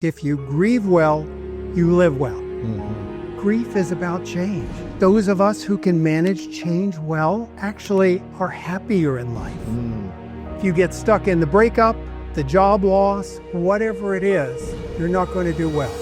If you grieve well, you live well. Mm-hmm. Grief is about change. Those of us who can manage change well actually are happier in life. If you get stuck in the breakup, the job loss, whatever it is, you're not going to do well.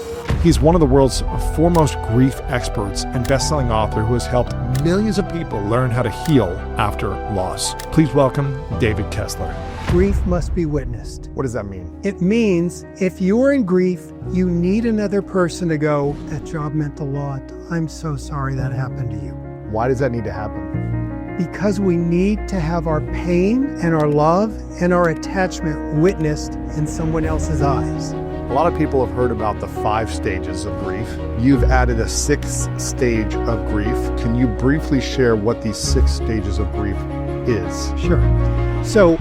He's one of the world's foremost grief experts and best-selling author who has helped millions of people learn how to heal after loss. Please welcome David Kessler. Grief must be witnessed. What does that mean? It means if you're in grief, you need another person to go, that job meant a lot. I'm so sorry that happened to you. Why does that need to happen? Because we need to have our pain and our love and our attachment witnessed in someone else's eyes. A lot of people have heard about the 5 stages of grief. You've added a 6th stage of grief. Can you briefly share what these 6 stages of grief is? Sure. So,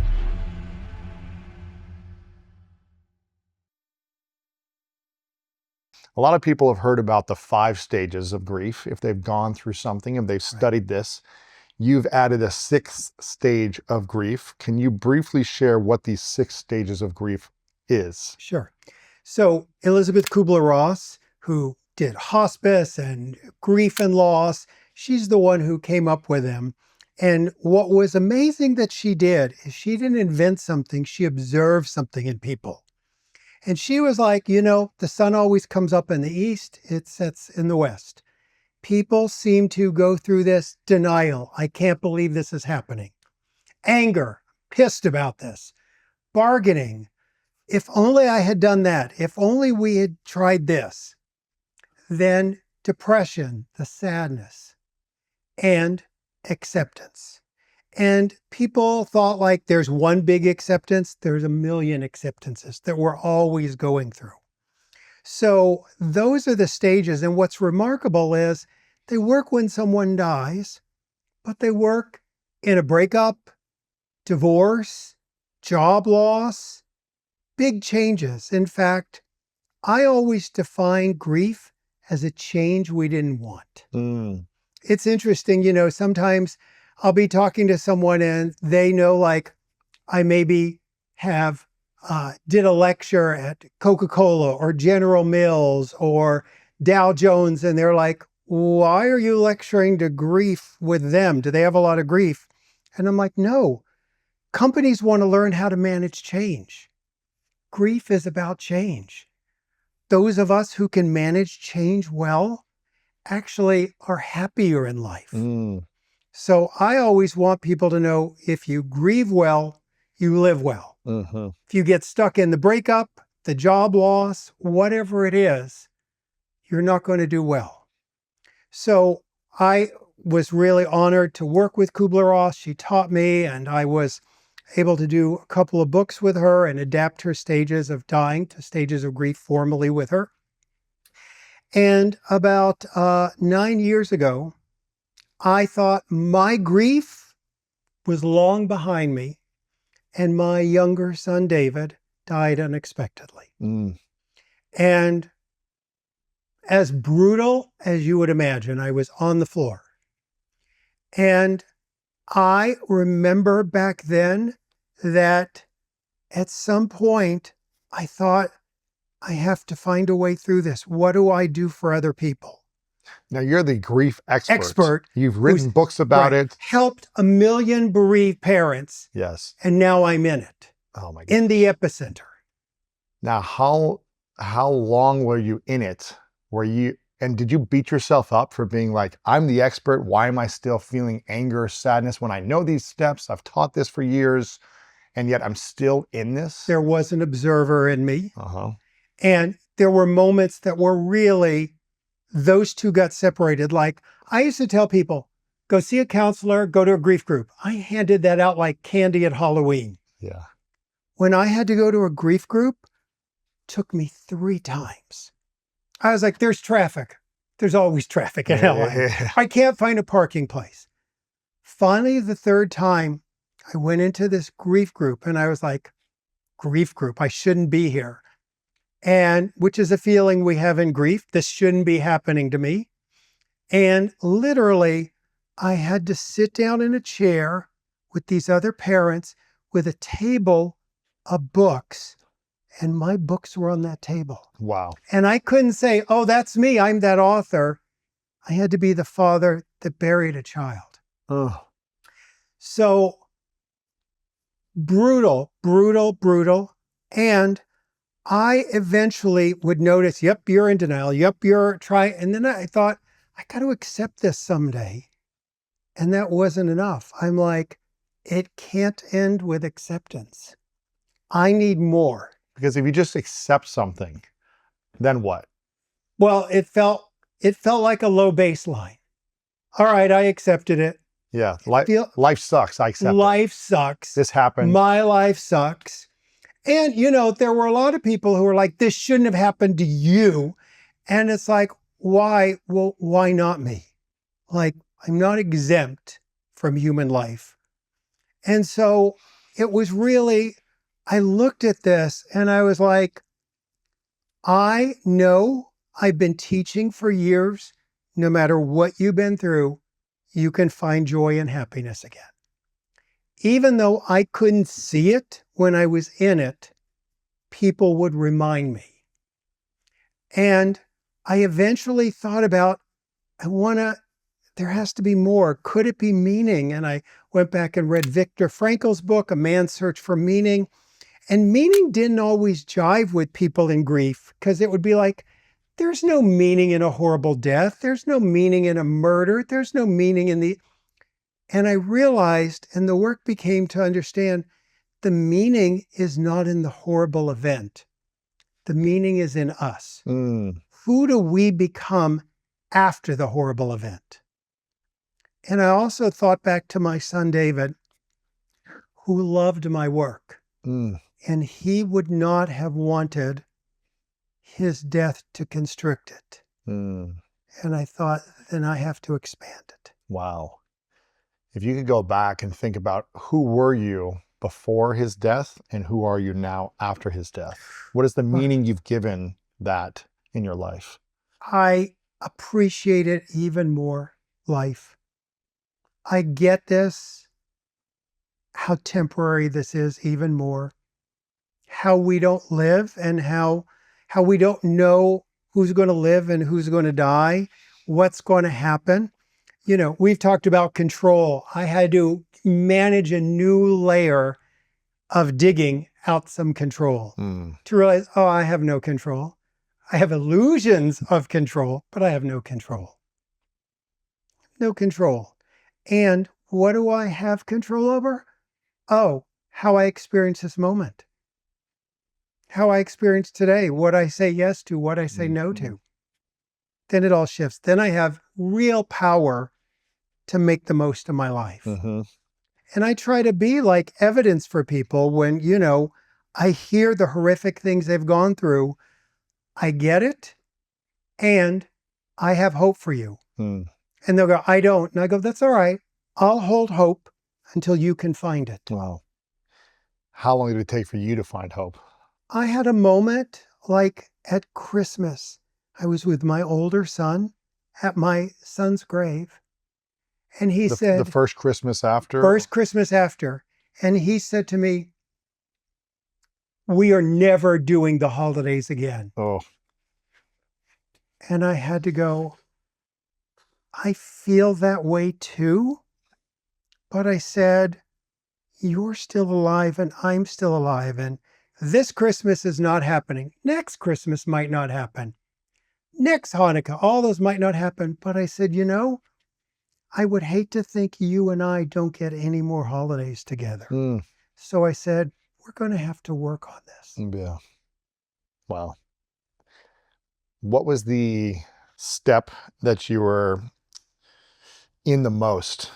a lot of people have heard about the 5 stages of grief. If they've gone through something, if they've studied this, you've added a 6th stage of grief. Can you briefly share what these 6 stages of grief is? Sure. So Elisabeth Kubler-Ross, who did hospice and grief and loss, she's the one who came up with them. And what was amazing that she did is she didn't invent something, she observed something in people. And she was like, the sun always comes up in the east, it sets in the west. People seem to go through this denial. I can't believe this is happening. Anger, pissed about this. Bargaining. If only I had done that. If only we had tried this. Then depression, the sadness, and acceptance. And people thought like there's one big acceptance, there's a million acceptances that we're always going through. So those are the stages. And what's remarkable is they work when someone dies, but they work in a breakup, divorce, job loss, big changes. In fact, I always define grief as a change we didn't want. It's interesting, sometimes I'll be talking to someone and they know like I maybe have did a lecture at Coca-Cola or General Mills or Dow Jones, and they're like, why are you lecturing to grief with them? Do they have a lot of grief? And I'm like, no, companies want to learn how to manage change. Grief is about change. Those of us who can manage change well actually are happier in life. So I always want people to know if you grieve well, you live well. If you get stuck in the breakup, the job loss, whatever it is, you're not going to do well. So I was really honored to work with Kubler-Ross. She taught me, and I was able to do a couple of books with her and adapt her stages of dying to stages of grief formally with her. And about 9 years ago, I thought my grief was long behind me, and my younger son, David, died unexpectedly. And as brutal as you would imagine, I was on the floor. And I remember back then that at some point I thought, I have to find a way through this. What do I do for other people? Now you're the grief expert. You've written books about it. Helped a million bereaved parents. Yes. And now I'm in it. Oh my God. In the epicenter. Now, how long were you in it? And did you beat yourself up for being like, I'm the expert, why am I still feeling anger, sadness when I know these steps? I've taught this for years, and yet I'm still in this? There was an observer in me. And there were moments that were really, those two got separated. Like I used to tell people, go see a counselor, go to a grief group. I handed that out like candy at Halloween. Yeah. When I had to go to a grief group, it took me 3 times. I was like, there's traffic. There's always traffic in LA. I can't find a parking place. Finally, the 3rd time, I went into this grief group and I was like, grief group, I shouldn't be here. And which is a feeling we have in grief. This shouldn't be happening to me. And literally, I had to sit down in a chair with these other parents with a table of books and my books were on that table. Wow. And I couldn't say, oh, that's me, I'm that author. I had to be the father that buried a child. Ugh. So brutal, brutal, brutal. And I eventually would notice, yep, you're in denial. Yep, you're trying. And then I thought, I got to accept this someday. And that wasn't enough. I'm like, it can't end with acceptance. I need more. Because if you just accept something, then what? Well, it felt like a low baseline. All right, I accepted it. Yeah. Life sucks. I accept it. Life sucks. This happened. My life sucks. And, there were a lot of people who were like, this shouldn't have happened to you. And it's like, why? Well, why not me? Like, I'm not exempt from human life. And so it was really, I looked at this and I was like, I know I've been teaching for years. No matter what you've been through, you can find joy and happiness again. Even though I couldn't see it when I was in it, people would remind me. And I eventually thought about, there has to be more. Could it be meaning? And I went back and read Viktor Frankl's book, A Man's Search for Meaning. And meaning didn't always jive with people in grief, because it would be like, there's no meaning in a horrible death. There's no meaning in a murder. There's no meaning in the... And I realized, and the work became to understand, the meaning is not in the horrible event. The meaning is in us. Who do we become after the horrible event? And I also thought back to my son, David, who loved my work. And he would not have wanted his death to constrict it. And I thought, then I have to expand it. Wow. If you could go back and think about who were you before his death and who are you now after his death? What is the meaning you've given that in your life? I appreciate it even more, life. I get this, how temporary this is even more, how we don't live and how we don't know who's going to live and who's going to die, what's going to happen. We've talked about control. I had to manage a new layer of digging out some control to realize, oh, I have no control. I have illusions of control, but I have no control. No control. And what do I have control over? Oh, how I experience this moment. How I experience today, what I say yes to, what I say no to. Then it all shifts. Then I have real power to make the most of my life. And I try to be like evidence for people when, I hear the horrific things they've gone through. I get it. And I have hope for you. And they'll go, I don't. And I go, that's all right. I'll hold hope until you can find it. Wow. How long did it take for you to find hope? I had a moment like at Christmas. I was with my older son at my son's grave. And he said... The first Christmas after? First Christmas after. And he said to me, we are never doing the holidays again. Oh. And I had to go, I feel that way too. But I said, you're still alive and I'm still alive. And this Christmas is not happening. Next Christmas might not happen. Next Hanukkah, all those might not happen. But I said, I would hate to think you and I don't get any more holidays together. So I said, we're going to have to work on this. Yeah. Wow. What was the step that you were in the most?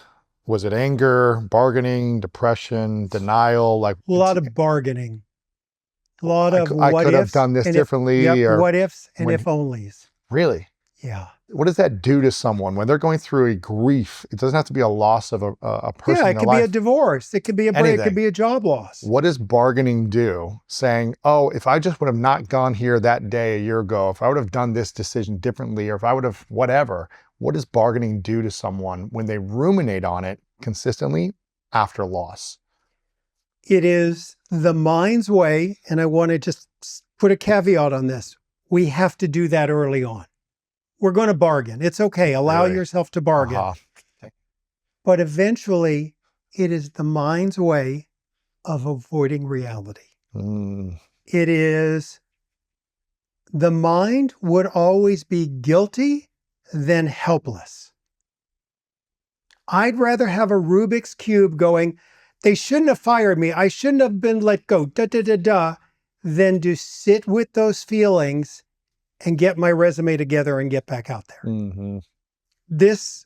Was it anger, bargaining, depression, denial? Like a lot of bargaining. A lot of I what could ifs have done this differently. Or what ifs and if onlys. Really? Yeah. What does that do to someone when they're going through a grief? It doesn't have to be a loss of a person. Yeah, it could be a divorce. It could be a break. It could be a job loss. What does bargaining do? Saying, oh, if I just would have not gone here that day a year ago, if I would have done this decision differently, or if I would have whatever, what does bargaining do to someone when they ruminate on it consistently after loss? It is the mind's way, and I want to just put a caveat on this. We have to do that early on. We're going to bargain. It's okay. Allow Really? yourself to bargain. Uh-huh. But eventually, it is the mind's way of avoiding reality. Mm. It is, the mind would always be guilty than helpless. I'd rather have a Rubik's Cube going, they shouldn't have fired me, I shouldn't have been let go, than to sit with those feelings and get my resume together and get back out there. Mm-hmm.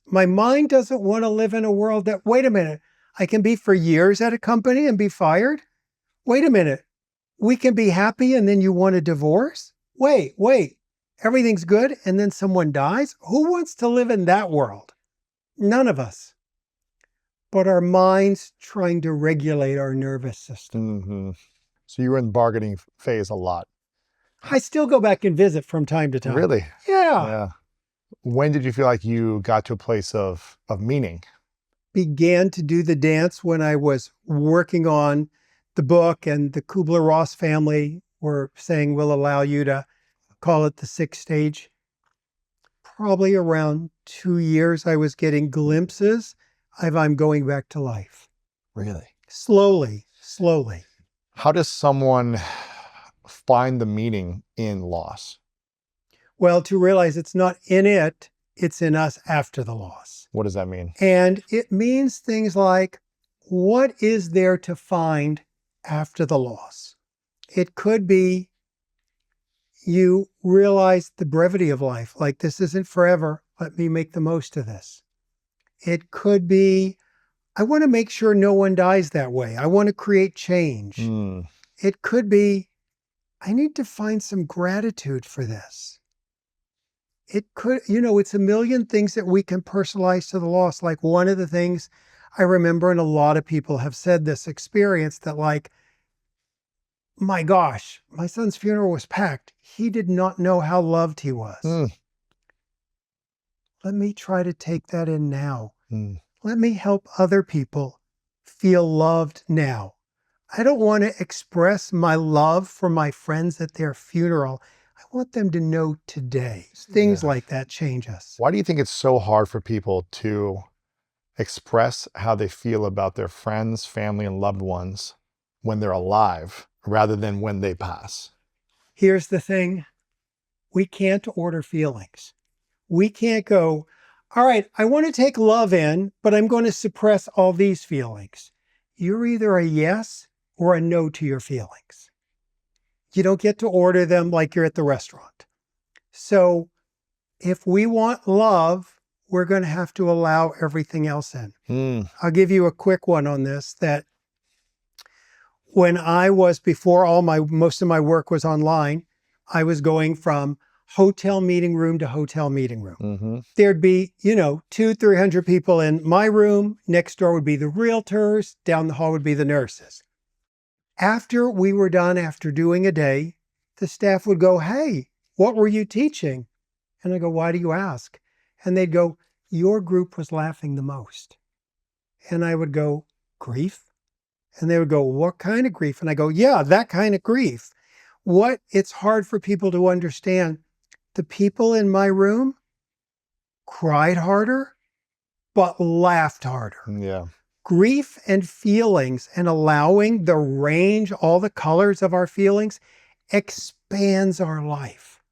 My mind doesn't want to live in a world that, wait a minute, I can be for years at a company and be fired? Wait a minute, we can be happy and then you want a divorce? Wait, everything's good and then someone dies? Who wants to live in that world? None of us. But our mind's trying to regulate our nervous system. Mm-hmm. So you were in the bargaining phase a lot. I still go back and visit from time to time. Really? Yeah. Yeah. When did you feel like you got to a place of meaning? Began to do the dance when I was working on the book, and the Kubler-Ross family were saying, we'll allow you to call it the sixth stage. Probably around 2 years, I was getting glimpses of I'm going back to life. Really? Slowly. How does someone find the meaning in loss? Well, to realize it's not in it, it's in us after the loss. What does that mean? And it means things like, what is there to find after the loss? It could be you realize the brevity of life, like this isn't forever, let me make the most of this. It could be, I want to make sure no one dies that way. I want to create change. Mm. It could be, I need to find some gratitude for this. It could, it's a million things that we can personalize to the loss. Like one of the things I remember, and a lot of people have said this experience, that like, my gosh, my son's funeral was packed. He did not know how loved he was. Mm. Let me try to take that in now. Mm. Let me help other people feel loved now. I don't want to express my love for my friends at their funeral. I want them to know today. Things like that change us. Why do you think it's so hard for people to express how they feel about their friends, family, and loved ones when they're alive rather than when they pass? Here's the thing. We can't order feelings. We can't go, all right, I want to take love in, but I'm going to suppress all these feelings. You're either a yes or a no to your feelings. You don't get to order them like you're at the restaurant. So if we want love, we're going to have to allow everything else in. Mm. I'll give you a quick one on this, that when I was, before most of my work was online, I was going from hotel meeting room to hotel meeting room. Mm-hmm. There'd be, 200-300 people in my room. Next door would be the realtors. Down the hall would be the nurses. After we were done, after doing a day, the staff would go, hey, what were you teaching? And I go, why do you ask? And they'd go, your group was laughing the most. And I would go, grief? And they would go, what kind of grief? And I go, yeah, that kind of grief. It's hard for people to understand. The people in my room cried harder, but laughed harder. Yeah. Grief and feelings, and allowing the range, all the colors of our feelings, expands our life.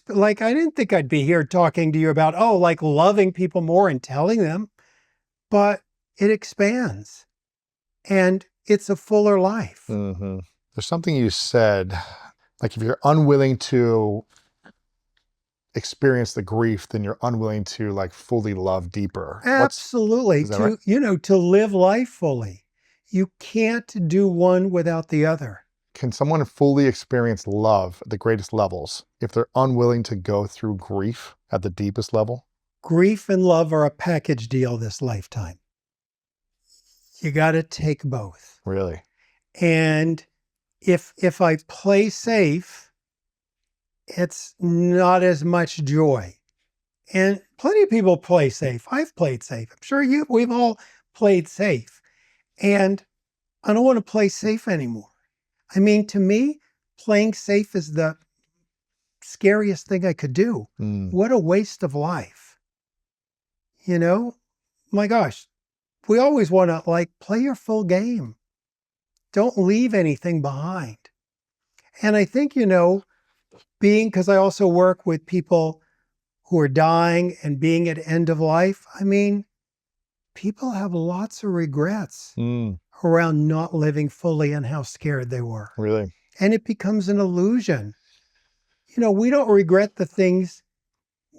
Like, I didn't think I'd be here talking to you about, like loving people more and telling them, but it expands and it's a fuller life. Mm-hmm. There's something you said, like if you're unwilling to experience the grief, then you're unwilling to like fully love deeper. Absolutely. Is that right? To live life fully. You can't do one without the other. Can someone fully experience love at the greatest levels if they're unwilling to go through grief at the deepest level? Grief and love are a package deal this lifetime. You got to take both. Really? And if I play safe, it's not as much joy. And plenty of people play safe. I've played safe. I'm sure we've all played safe. And I don't want to play safe anymore. I mean, to me, playing safe is the scariest thing I could do. What a waste of life. You know, my gosh, we always want to like play your full game. Don't leave anything behind. And I think, because I also work with people who are dying and being at end of life, I mean, people have lots of regrets around not living fully and how scared they were. Really? And it becomes an illusion. We don't regret the things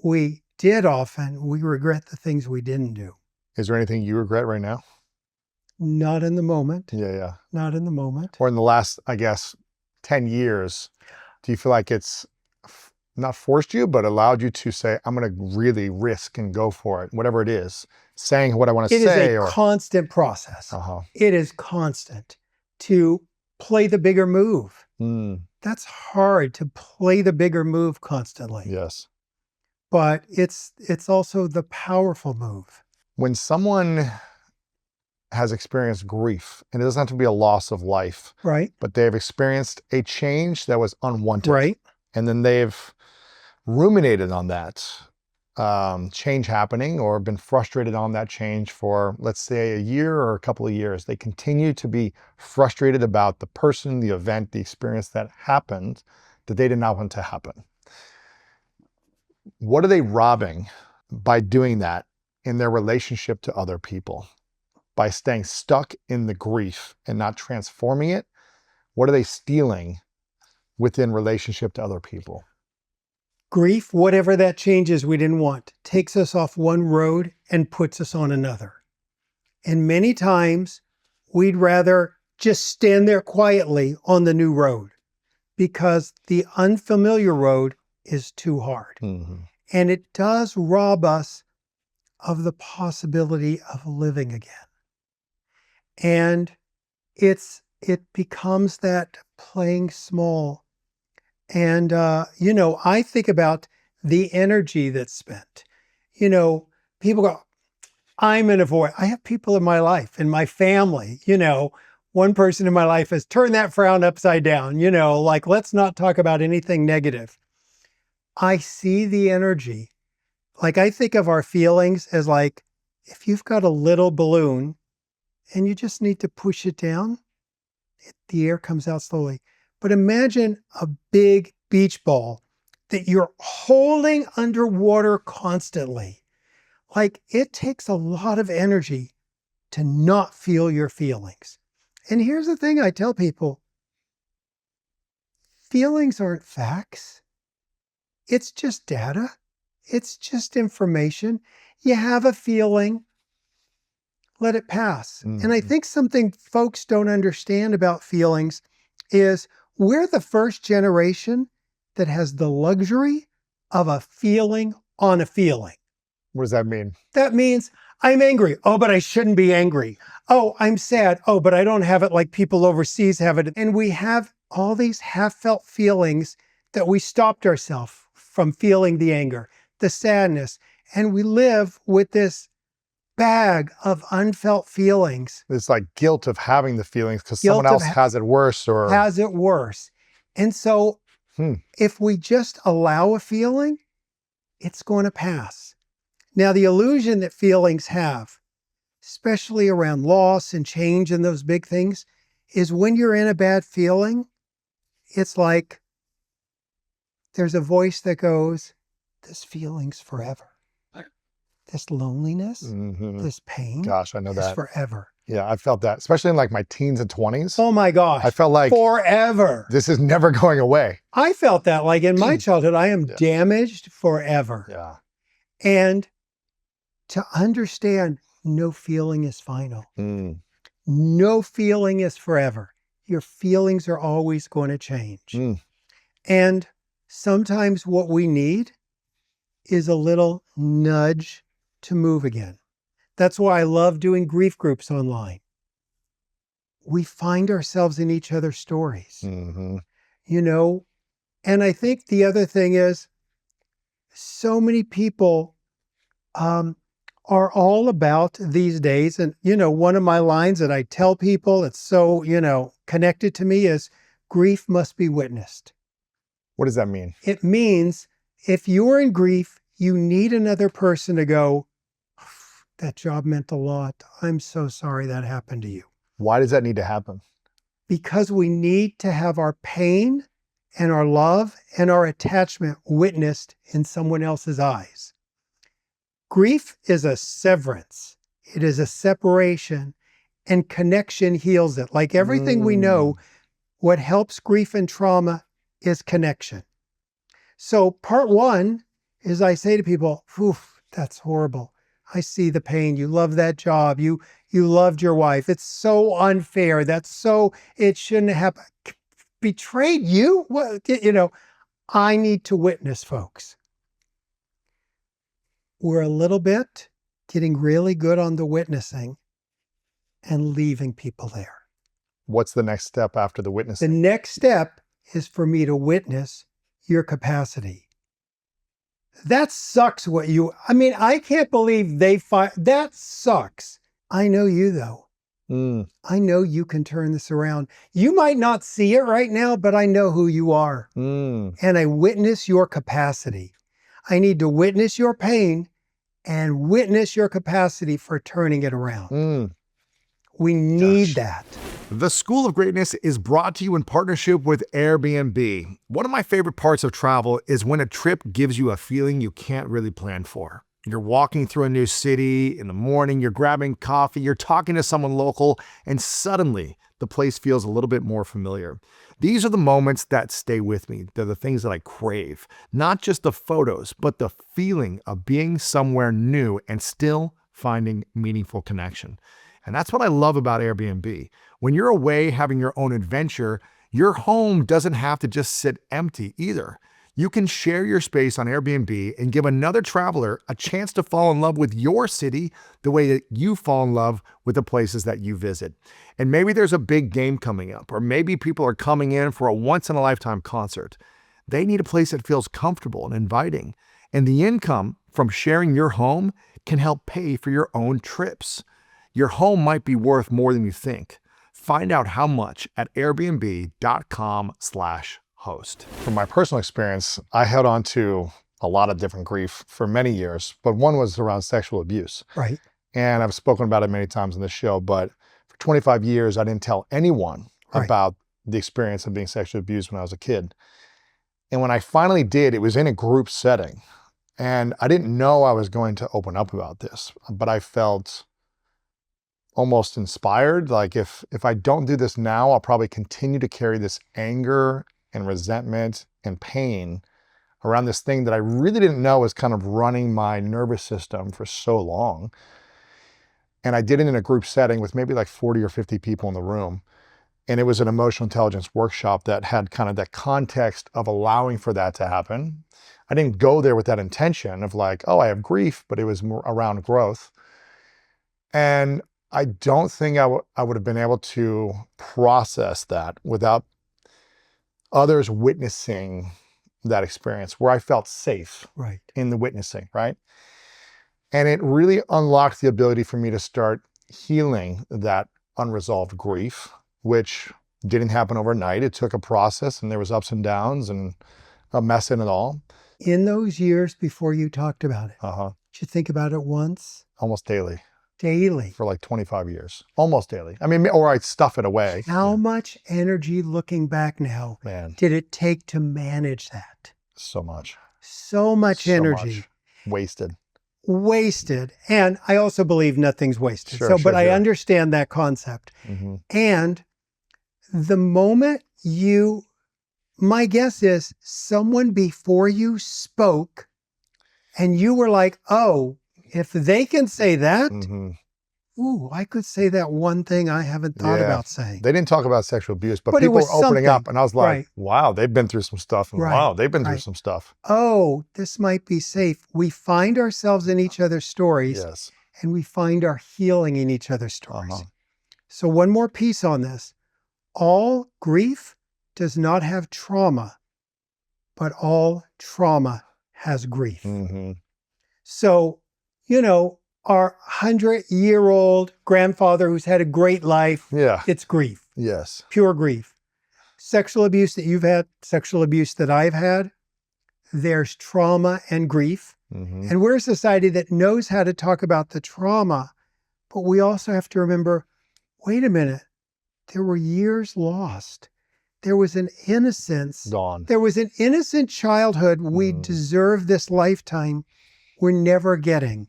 we did often. We regret the things we didn't do. Is there anything you regret right now? Not in the moment. Yeah. Not in the moment. Or in the last, I guess, 10 years, do you feel like it's not forced you, but allowed you to say, I'm going to really risk and go for it, whatever it is, saying what I want to say? It is a constant process. Uh-huh. It is constant to play the bigger move. That's hard to play the bigger move constantly. Yes. But it's also the powerful move. When someone has experienced grief, and it doesn't have to be a loss of life, right? But they've experienced a change that was unwanted, right? And then they've ruminated on that change happening, or been frustrated on that change for, let's say, a year or a couple of years. They continue to be frustrated about the person, the event, the experience that happened that they did not want to happen. What are they robbing by doing that in their relationship to other people? By staying stuck in the grief and not transforming it? What are they stealing within relationship to other people? Grief, whatever that change is we didn't want, takes us off one road and puts us on another. And many times we'd rather just stand there quietly on the new road because the unfamiliar road is too hard. And it does rob us of the possibility of living again. And it becomes that playing small. And, I think about the energy that's spent. People go, I'm in a void. I have people in my life, in my family, one person in my life has turned that frown upside down, like, let's not talk about anything negative. I see the energy. Like, I think of our feelings as like, if you've got a little balloon and you just need to push it down, the air comes out slowly. But imagine a big beach ball that you're holding underwater constantly. Like, it takes a lot of energy to not feel your feelings. And here's the thing I tell people. Feelings aren't facts. It's just data. It's just information. You have a feeling, let it pass. And I think something folks don't understand about feelings is we're the first generation that has the luxury of a feeling on a feeling. What does that mean? That means I'm angry. Oh, but I shouldn't be angry. Oh, I'm sad. Oh, but I don't have it like people overseas have it. And we have all these half-felt feelings that we stopped ourselves from feeling the anger, the sadness. And we live with this bag of unfelt feelings. It's like guilt of having the feelings because someone else has it worse or has it worse. And so if we just allow a feeling, it's going to pass. Now, the illusion that feelings have, especially around loss and change and those big things, is when you're in a bad feeling, it's like there's a voice that goes, this feeling's forever. This loneliness, this pain, gosh, I know that. Forever. Yeah, I felt that, especially in like my teens and 20s. Oh my gosh. I felt like forever. This is never going away. I felt that like in my childhood, I am damaged forever. Yeah. And to understand no feeling is final. No feeling is forever. Your feelings are always going to change. And sometimes what we need is a little nudge to move again. That's why I love doing grief groups online. We find ourselves in each other's stories, And I think the other thing is so many people are all about these days. And, one of my lines that I tell people, it's so, connected to me is grief must be witnessed. What does that mean? It means if you're in grief, you need another person to go, that job meant a lot. I'm so sorry that happened to you. Why does that need to happen? Because we need to have our pain and our love and our attachment witnessed in someone else's eyes. Grief is a severance. It is a separation, and connection heals it. Like everything we know, what helps grief and trauma is connection. So part one is I say to people, oof, that's horrible. I see the pain. You love that job. You loved your wife. It's so unfair. It shouldn't have betrayed you. What, I need to witness, folks. We're a little bit getting really good on the witnessing and leaving people there. What's the next step after the The witnessing? next step is for me to witness your capacity. That sucks I can't believe that sucks. I know you though. I know you can turn this around. You might not see it right now, but I know who you are. And I witness your capacity. I need to witness your pain and witness your capacity for turning it around. We need that. The School of Greatness is brought to you in partnership with Airbnb. One of my favorite parts of travel is when a trip gives you a feeling you can't really plan for. You're walking through a new city, in the morning, you're grabbing coffee, you're talking to someone local, and suddenly the place feels a little bit more familiar. These are the moments that stay with me. They're the things that I crave. Not just the photos, but the feeling of being somewhere new and still finding meaningful connection. And that's what I love about Airbnb. When you're away having your own adventure, your home doesn't have to just sit empty either. You can share your space on Airbnb and give another traveler a chance to fall in love with your city the way that you fall in love with the places that you visit. And maybe there's a big game coming up, or maybe people are coming in for a once-in-a-lifetime concert. They need a place that feels comfortable and inviting. And the income from sharing your home can help pay for your own trips. Your home might be worth more than you think. Find out how much at airbnb.com/host. From my personal experience, I held on to a lot of different grief for many years, but one was around sexual abuse. Right. And I've spoken about it many times on this show, but for 25 years, I didn't tell anyone about the experience of being sexually abused when I was a kid. And when I finally did, it was in a group setting. And I didn't know I was going to open up about this, but I felt almost inspired. Like if I don't do this now, I'll probably continue to carry this anger and resentment and pain around this thing that I really didn't know was kind of running my nervous system for so long. And I did it in a group setting with maybe like 40 or 50 people in the room. And it was an emotional intelligence workshop that had kind of that context of allowing for that to happen. I didn't go there with that intention of like, oh, I have grief, but it was more around growth. And I don't think I would have been able to process that without others witnessing that experience where I felt safe in the witnessing, right? And it really unlocked the ability for me to start healing that unresolved grief, which didn't happen overnight. It took a process and there was ups and downs and a mess in it all. In those years before you talked about it, did you think about it once? Almost daily. Daily. For like 25 years. Almost daily. I mean, or I'd stuff it away. How much energy, looking back now, did it take to manage that? So much. So much energy. Wasted. And I also believe nothing's wasted. But I understand that concept. And the moment my guess is someone before you spoke and you were like, oh, if they can say that, ooh, I could say that one thing I haven't thought about saying. They didn't talk about sexual abuse, but people were opening up and I was like, wow, they've been through some stuff. And wow, they've been through some stuff. Oh, this might be safe. We find ourselves in each other's stories and we find our healing in each other's stories. So one more piece on this. All grief does not have trauma, but all trauma has grief. So, our 100-year-old grandfather who's had a great life, it's grief. Yes. Pure grief. sexual abuse that you've had, sexual abuse that I've had, there's trauma and grief. Mm-hmm. And we're a society that knows how to talk about the trauma, but we also have to remember, wait a minute, there were years lost. There was an innocence. Gone. There was an innocent childhood we deserve this lifetime we're never getting.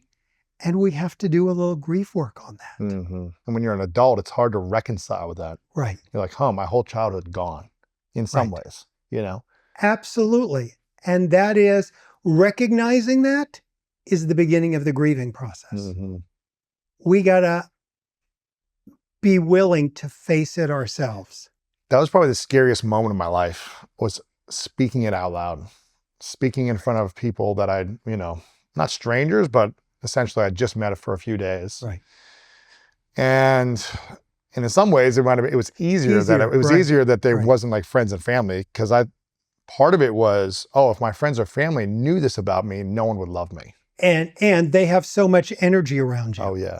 And we have to do a little grief work on that. Mm-hmm. And when you're an adult, it's hard to reconcile with that. Right. You're like, my whole childhood gone in some ways, you know? Absolutely. And that is, recognizing that is the beginning of the grieving process. Mm-hmm. We got to be willing to face it ourselves. That was probably the scariest moment of my life, was speaking it out loud, speaking in front of people that I'd, not strangers, but essentially I'd just met for a few days. Right. And in some ways it was easier that they wasn't like friends and family, because part of it was, if my friends or family knew this about me, no one would love me. And they have so much energy around you. Oh yeah.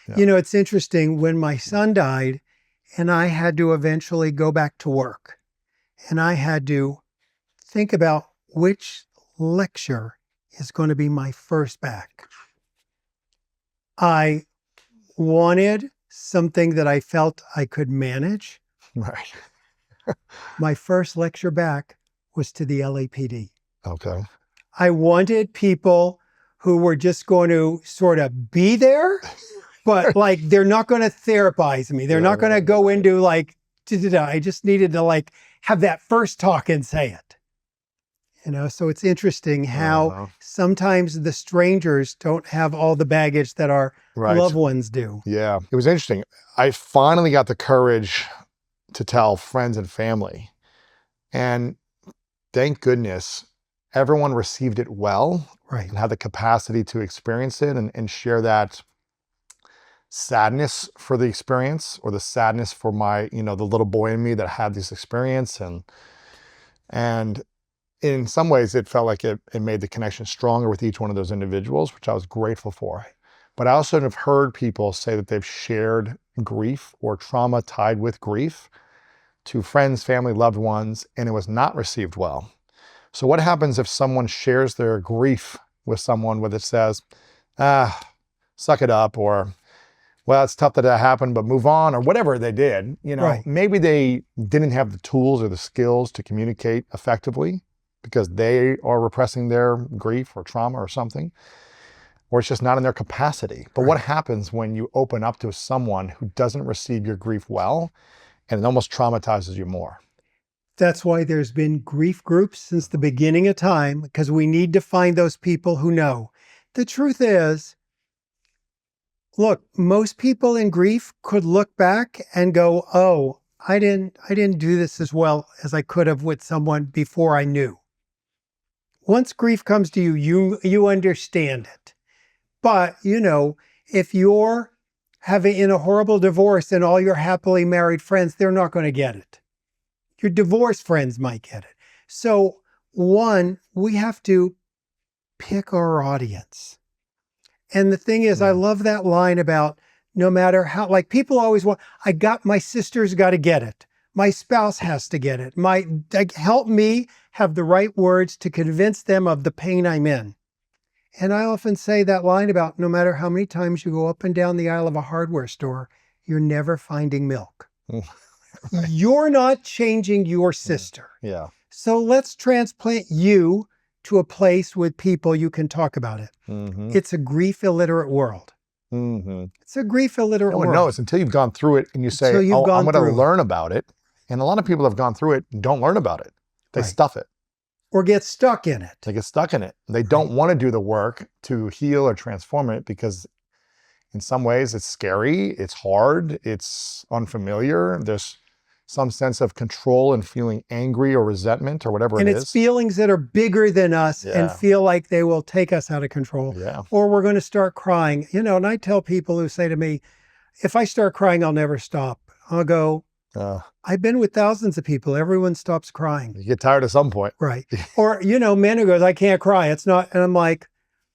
It's interesting, when my son died and I had to eventually go back to work, and I had to think about which lecture is going to be my first back. I wanted something that I felt I could manage. Right. My first lecture back was to the LAPD. Okay. I wanted people who were just going to sort of be there, but like, they're not going to therapize me. They're not going to go into like, I just needed to like have that first talk and say it. So it's interesting how sometimes the strangers don't have all the baggage that our loved ones do. Yeah, it was interesting. I finally got the courage to tell friends and family. And thank goodness, everyone received it well, and had the capacity to experience it and share that sadness for the experience, or the sadness for my, the little boy in me that had this experience. And in some ways it felt like it made the connection stronger with each one of those individuals, which I was grateful for. But I also have heard people say that they've shared grief or trauma tied with grief to friends, family, loved ones, and it was not received well. So what happens if someone shares their grief with someone where it says, suck it up, or, well, it's tough that happened, but move on, or whatever they did, maybe they didn't have the tools or the skills to communicate effectively because they are repressing their grief or trauma or something, or it's just not in their capacity. But what happens when you open up to someone who doesn't receive your grief well, and it almost traumatizes you more? That's why there's been grief groups since the beginning of time, because we need to find those people who know. The truth is, look, most people in grief could look back and go, I didn't do this as well as I could have with someone before I knew. Once grief comes to you, you understand it. But, if you're having in a horrible divorce and all your happily married friends, they're not going to get it. Your divorced friends might get it. So, one, we have to pick our audience. And the thing is, I love that line about no matter how, like, people always want, my sister's got to get it. My spouse has to get it. Help me have the right words to convince them of the pain I'm in. And I often say that line about no matter how many times you go up and down the aisle of a hardware store, you're never finding milk. You're not changing your sister. Yeah. So let's transplant you to a place with people you can talk about it. Mm-hmm. It's a grief illiterate world. Mm-hmm. It's a grief illiterate world. No, it's until you've gone through it and you say, I'm going to learn about it. And a lot of people have gone through it and don't learn about it. They stuff it. Or get stuck in it. They get stuck in it. They don't want to do the work to heal or transform it because in some ways it's scary, it's hard, it's unfamiliar. There's some sense of control and feeling angry or resentment or whatever it is. And it's feelings that are bigger than us and feel like they will take us out of control. Yeah. Or we're going to start crying. And I tell people who say to me, if I start crying, I'll never stop. I'll go, I've been with thousands of people. Everyone stops crying. You get tired at some point. Right. Or, men who goes, I can't cry. It's not. And I'm like,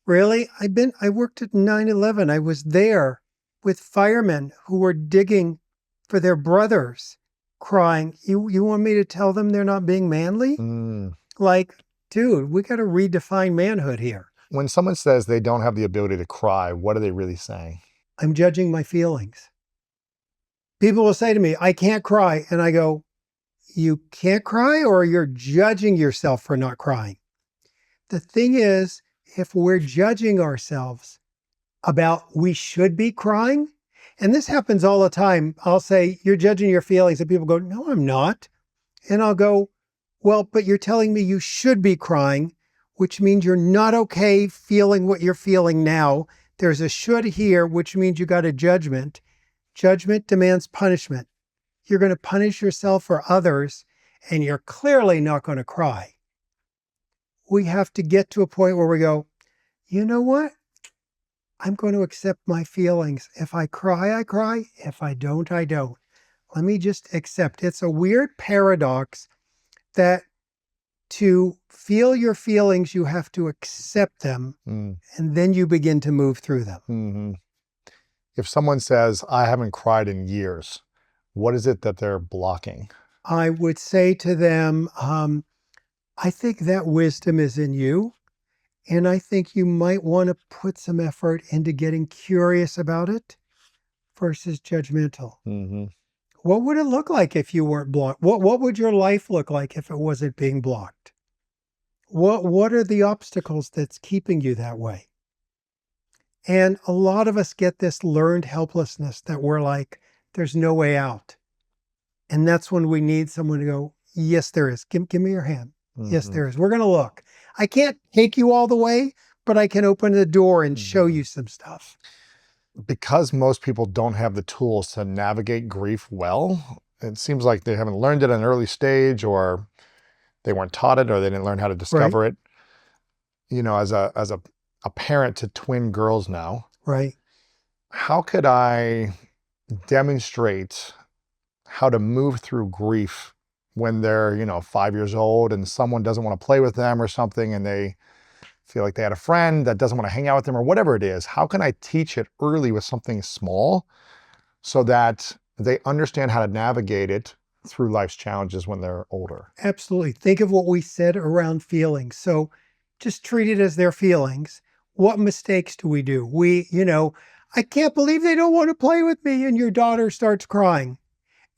really? I worked at 9/11. I was there with firemen who were digging for their brothers. crying. You want me to tell them they're not being manly? Mm. Like, dude, we got to redefine manhood here. When someone says they don't have the ability to cry, what are they really saying? I'm judging my feelings. People will say to me, I can't cry. And I go, you can't cry, or you're judging yourself for not crying? The thing is, if we're judging ourselves about we should be crying, and this happens all the time, I'll say, you're judging your feelings, and people go, no, I'm not. And I'll go, well, but you're telling me you should be crying, which means you're not okay feeling what you're feeling now. There's a should here, which means you got a judgment. Judgment demands punishment. You're going to punish yourself or others, and you're clearly not going to cry. We have to get to a point where we go, you know what? I'm going to accept my feelings. If I cry, I cry. If I don't, I don't. Let me just accept. It's a weird paradox that to feel your feelings, you have to accept them, and then you begin to move through them. Mm-hmm. If someone says, I haven't cried in years, what is it that they're blocking? I would say to them, I think that wisdom is in you. And I think you might want to put some effort into getting curious about it versus judgmental. Mm-hmm. What would it look like if you weren't blocked? What would your life look like if it wasn't being blocked? What are the obstacles that's keeping you that way? And a lot of us get this learned helplessness that we're like, there's no way out. And that's when we need someone to go, yes, there is. Give me your hand. Mm-hmm. Yes, there is. We're going to look. I can't take you all the way, but I can open the door and show you some stuff. Because most people don't have the tools to navigate grief well, it seems like they haven't learned it at an early stage, or they weren't taught it, or they didn't learn how to discover it. You know, as a parent to twin girls now, right? How could I demonstrate how to move through grief when they're, 5 years old and someone doesn't want to play with them or something, and they feel like they had a friend that doesn't want to hang out with them or whatever it is? How can I teach it early with something small so that they understand how to navigate it through life's challenges when they're older? Absolutely. Think of what we said around feelings. So just treat it as their feelings. What mistakes do we do? I can't believe they don't want to play with me, and your daughter starts crying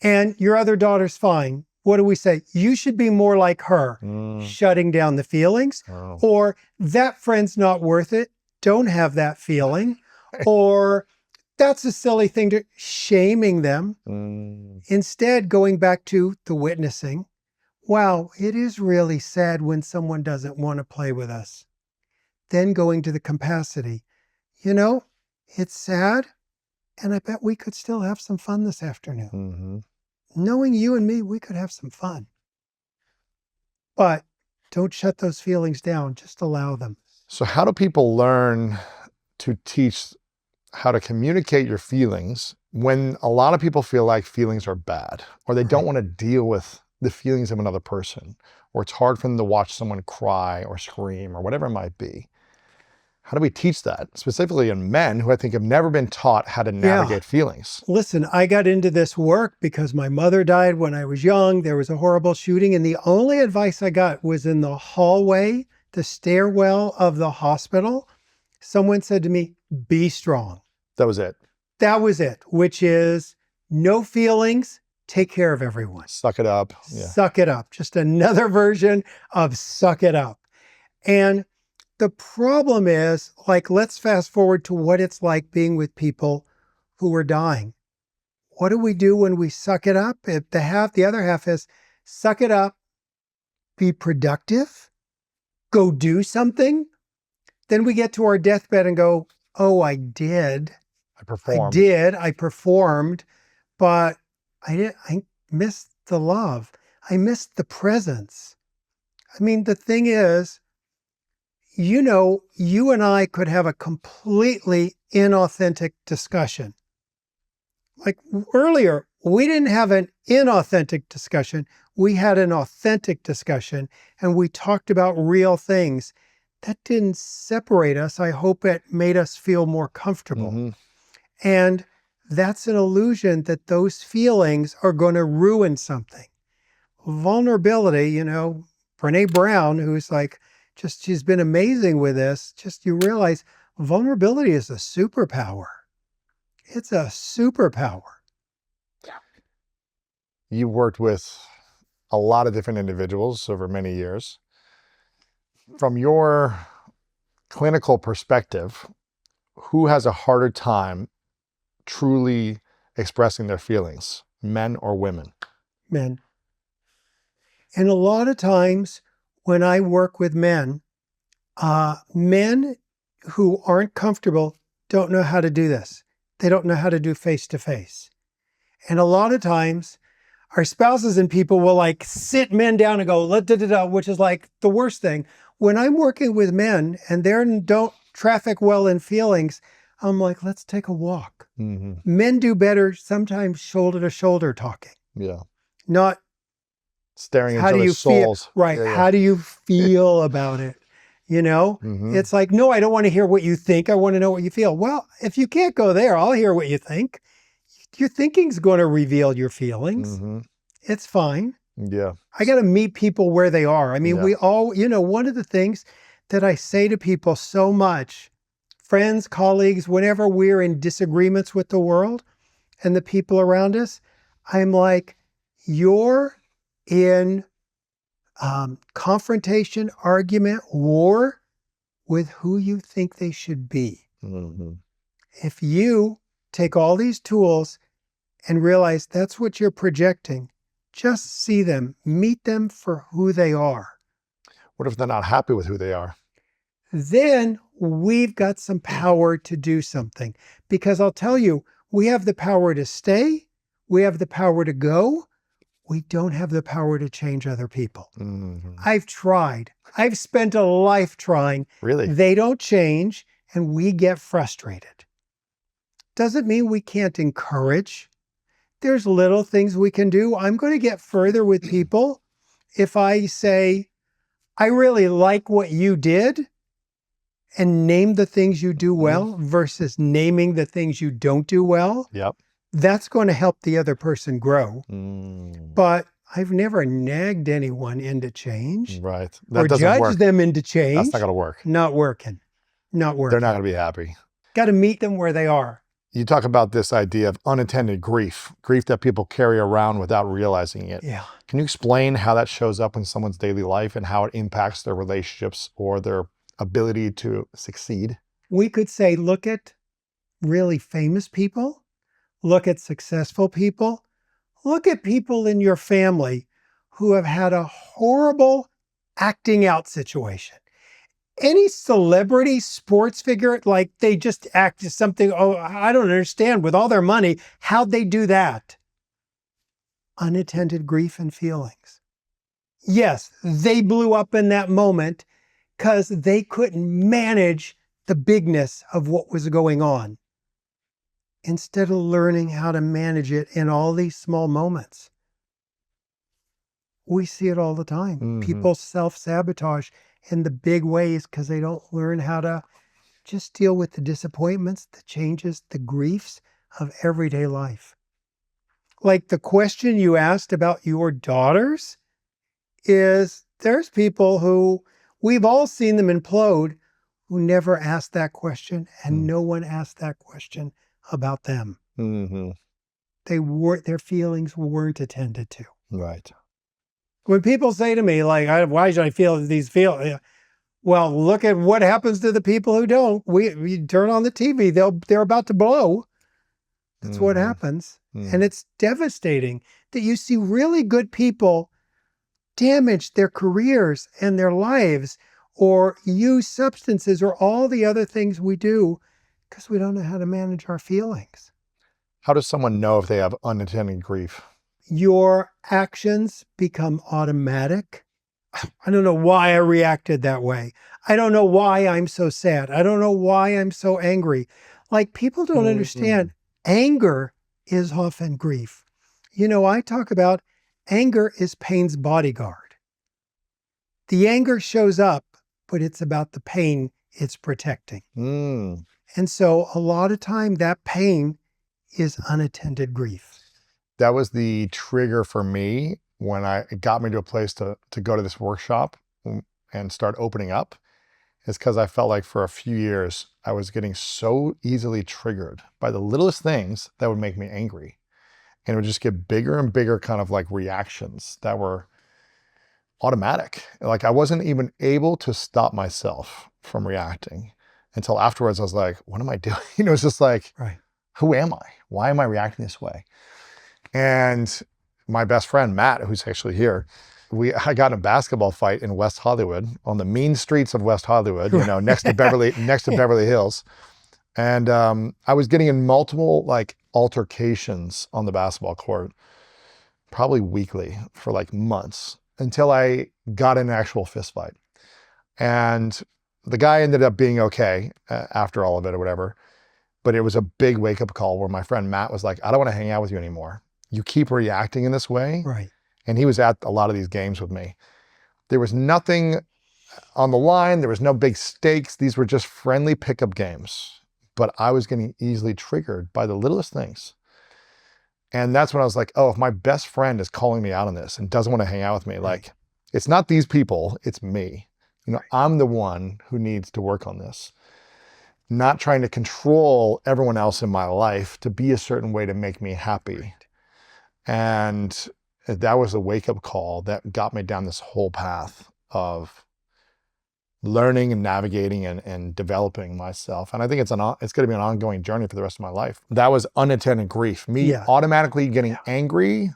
and your other daughter's fine. What do we say? You should be more like her, shutting down the feelings. Oh. Or that friend's not worth it. Don't have that feeling. Or that's a silly thing to shaming them. Instead, going back to the witnessing. Wow, it is really sad when someone doesn't want to play with us. Then going to the capacity. It's sad, and I bet we could still have some fun this afternoon. Mm-hmm. Knowing you and me, we could have some fun. But don't shut those feelings down. Just allow them. So how do people learn to teach how to communicate your feelings when a lot of people feel like feelings are bad, or they don't want to deal with the feelings of another person, or it's hard for them to watch someone cry or scream or whatever it might be? How do we teach that, specifically in men who I think have never been taught how to navigate feelings? Listen, I got into this work because my mother died when I was young. There was a horrible shooting, and the only advice I got was in the hallway, the stairwell of the hospital. Someone said to me, be strong. That was it. That was it, which is no feelings, take care of everyone. Suck it up. Yeah. Suck it up. Just another version of suck it up. And the problem is, let's fast forward to what it's like being with people who are dying. What do we do when we suck it up? The other half is suck it up, be productive, go do something. Then we get to our deathbed and go, oh, I did. I performed. I performed, but I missed the love. I missed the presence. I mean, the thing is, you and I could have a completely inauthentic discussion. Like earlier, we didn't have an inauthentic discussion. We had an authentic discussion, and we talked about real things. That didn't separate us. I hope it made us feel more comfortable. Mm-hmm. And that's an illusion that those feelings are going to ruin something. Vulnerability, Brene Brown, who's like, she's been amazing with this. Just you realize vulnerability is a superpower. It's a superpower. You worked with a lot of different individuals over many years. From your clinical perspective, who has a harder time truly expressing their feelings, men or women? Men. And a lot of times when I work with men, men who aren't comfortable don't know how to do this. They don't know how to do face-to-face. And a lot of times our spouses and people will like sit men down and go, which is like the worst thing. When I'm working with men and they don't traffic well in feelings, I'm like, let's take a walk. Mm-hmm. Men do better sometimes shoulder to shoulder talking. Yeah. Not staring into how do their you souls. feel? Right. Yeah. How do you feel about it? Mm-hmm. It's like, no, I don't want to hear what you think. I want to know what you feel. Well, if you can't go there, I'll hear what you think. Your thinking's going to reveal your feelings. Mm-hmm. It's fine. Yeah. I got to meet people where they are. I mean, Yeah. we all, one of the things that I say to people so much, friends, colleagues, whenever we're in disagreements with the world and the people around us, I'm like, you're in confrontation, argument, war with who you think they should be. Mm-hmm. If you take all these tools and realize that's what you're projecting, just see them, meet them for who they are. What if they're not happy with who they are? Then we've got some power to do something. Because I'll tell you, we have the power to stay. We have the power to go. We don't have the power to change other people. Mm-hmm. I've tried. I've spent a life trying. Really? They don't change, and we get frustrated. Doesn't mean we can't encourage. There's little things we can do. I'm going to get further with people if I say, I really like what you did, and name the things you do well versus naming the things you don't do well. Yep. That's going to help the other person grow. Mm. But I've never nagged anyone into change. Right. That Or doesn't judged work. them into change. That's not going to work. Not working. Not working. They're not going to be happy. Got to meet them where they are. You talk about this idea of unattended grief that people carry around without realizing it. Yeah. Can you explain how that shows up in someone's daily life and how it impacts their relationships or their ability to succeed? We could say, look at really famous people, look at successful people, look at people in your family who have had a horrible acting out situation. Any celebrity sports figure, like they just act as something, I don't understand, with all their money, how'd they do that? Unattended grief and feelings. Yes, they blew up in that moment because they couldn't manage the bigness of what was going on, instead of learning how to manage it in all these small moments. We see it all the time. Mm-hmm. People self-sabotage in the big ways because they don't learn how to just deal with the disappointments, the changes, the griefs of everyday life. Like the question you asked about your daughters is, there's people who we've all seen them implode who never asked that question, and no one asked that question about them. Mm-hmm. Their feelings weren't attended to. Right. When people say to me, like, why should I feel these feelings? Well, look at what happens to the people who don't. We turn on the TV, they're about to blow. That's what happens. And it's devastating that you see really good people damage their careers and their lives, or use substances, or all the other things we do because we don't know how to manage our feelings. How does someone know if they have unattended grief? Your actions become automatic. I don't know why I reacted that way. I don't know why I'm so sad. I don't know why I'm so angry. Like, people don't understand. Anger is often grief. I talk about anger is pain's bodyguard. The anger shows up, but it's about the pain it's protecting. And so a lot of time that pain is unattended grief? That was the trigger for me when it got me to a place to go to this workshop and start opening up. It's because I felt like for a few years, I was getting so easily triggered by the littlest things that would make me angry. And it would just get bigger and bigger kind of like reactions that were automatic. Like I wasn't even able to stop myself from reacting until afterwards. I was like, what am I doing? It's just like, Right. who am I? Why am I reacting this way? And my best friend, Matt, who's actually here, I got in a basketball fight in West Hollywood, on the mean streets of West Hollywood, next to Beverly Hills. And I was getting in multiple like altercations on the basketball court, probably weekly for like months, until I got in an actual fist fight. And the guy ended up being okay after all of it or whatever. But it was a big wake-up call where my friend Matt was like, I don't want to hang out with you anymore. You keep reacting in this way. Right. And he was at a lot of these games with me. There was nothing on the line. There was no big stakes. These were just friendly pickup games. But I was getting easily triggered by the littlest things. And that's when I was like, oh, if my best friend is calling me out on this and doesn't want to hang out with me, like, it's not these people, it's me. I'm the one who needs to work on this. Not trying to control everyone else in my life to be a certain way to make me happy. Right. And that was a wake-up call that got me down this whole path of learning and navigating and developing myself. And I think it's going to be an ongoing journey for the rest of my life. That was unattended grief. Me automatically getting angry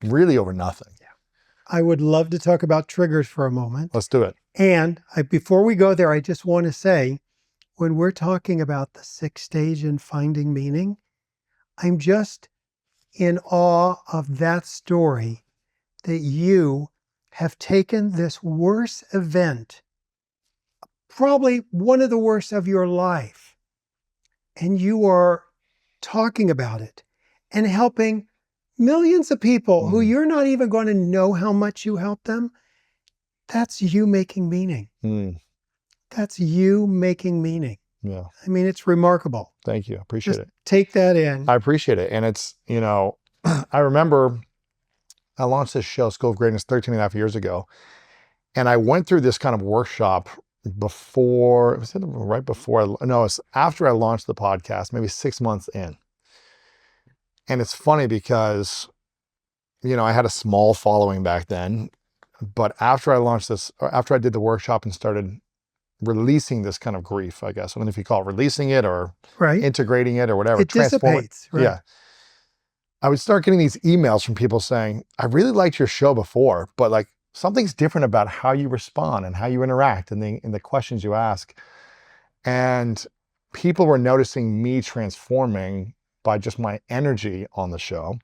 really over nothing. Yeah. I would love to talk about triggers for a moment. Let's do it. And before we go there, I just want to say, when we're talking about the 6th stage in finding meaning, I'm just in awe of that story, that you have taken this worst event, probably one of the worst of your life, and you are talking about it and helping millions of people who you're not even going to know how much you helped them. That's you making meaning. That's you making meaning. Yeah. I mean, it's remarkable. Thank you. I appreciate it. Take that in. I appreciate it. And it's, I remember I launched this show, School of Greatness, 13 and a half years ago. And I went through this kind of workshop before, was it right before? No, it's after I launched the podcast, maybe 6 months in. And it's funny because, I had a small following back then, but after I launched this, or after I did the workshop and started releasing this kind of grief, I guess, I don't know if you call it releasing it or integrating it or whatever. It dissipates. Right. Yeah. I would start getting these emails from people saying, I really liked your show before, but like something's different about how you respond and how you interact and the questions you ask. And people were noticing me transforming by just my energy on the show.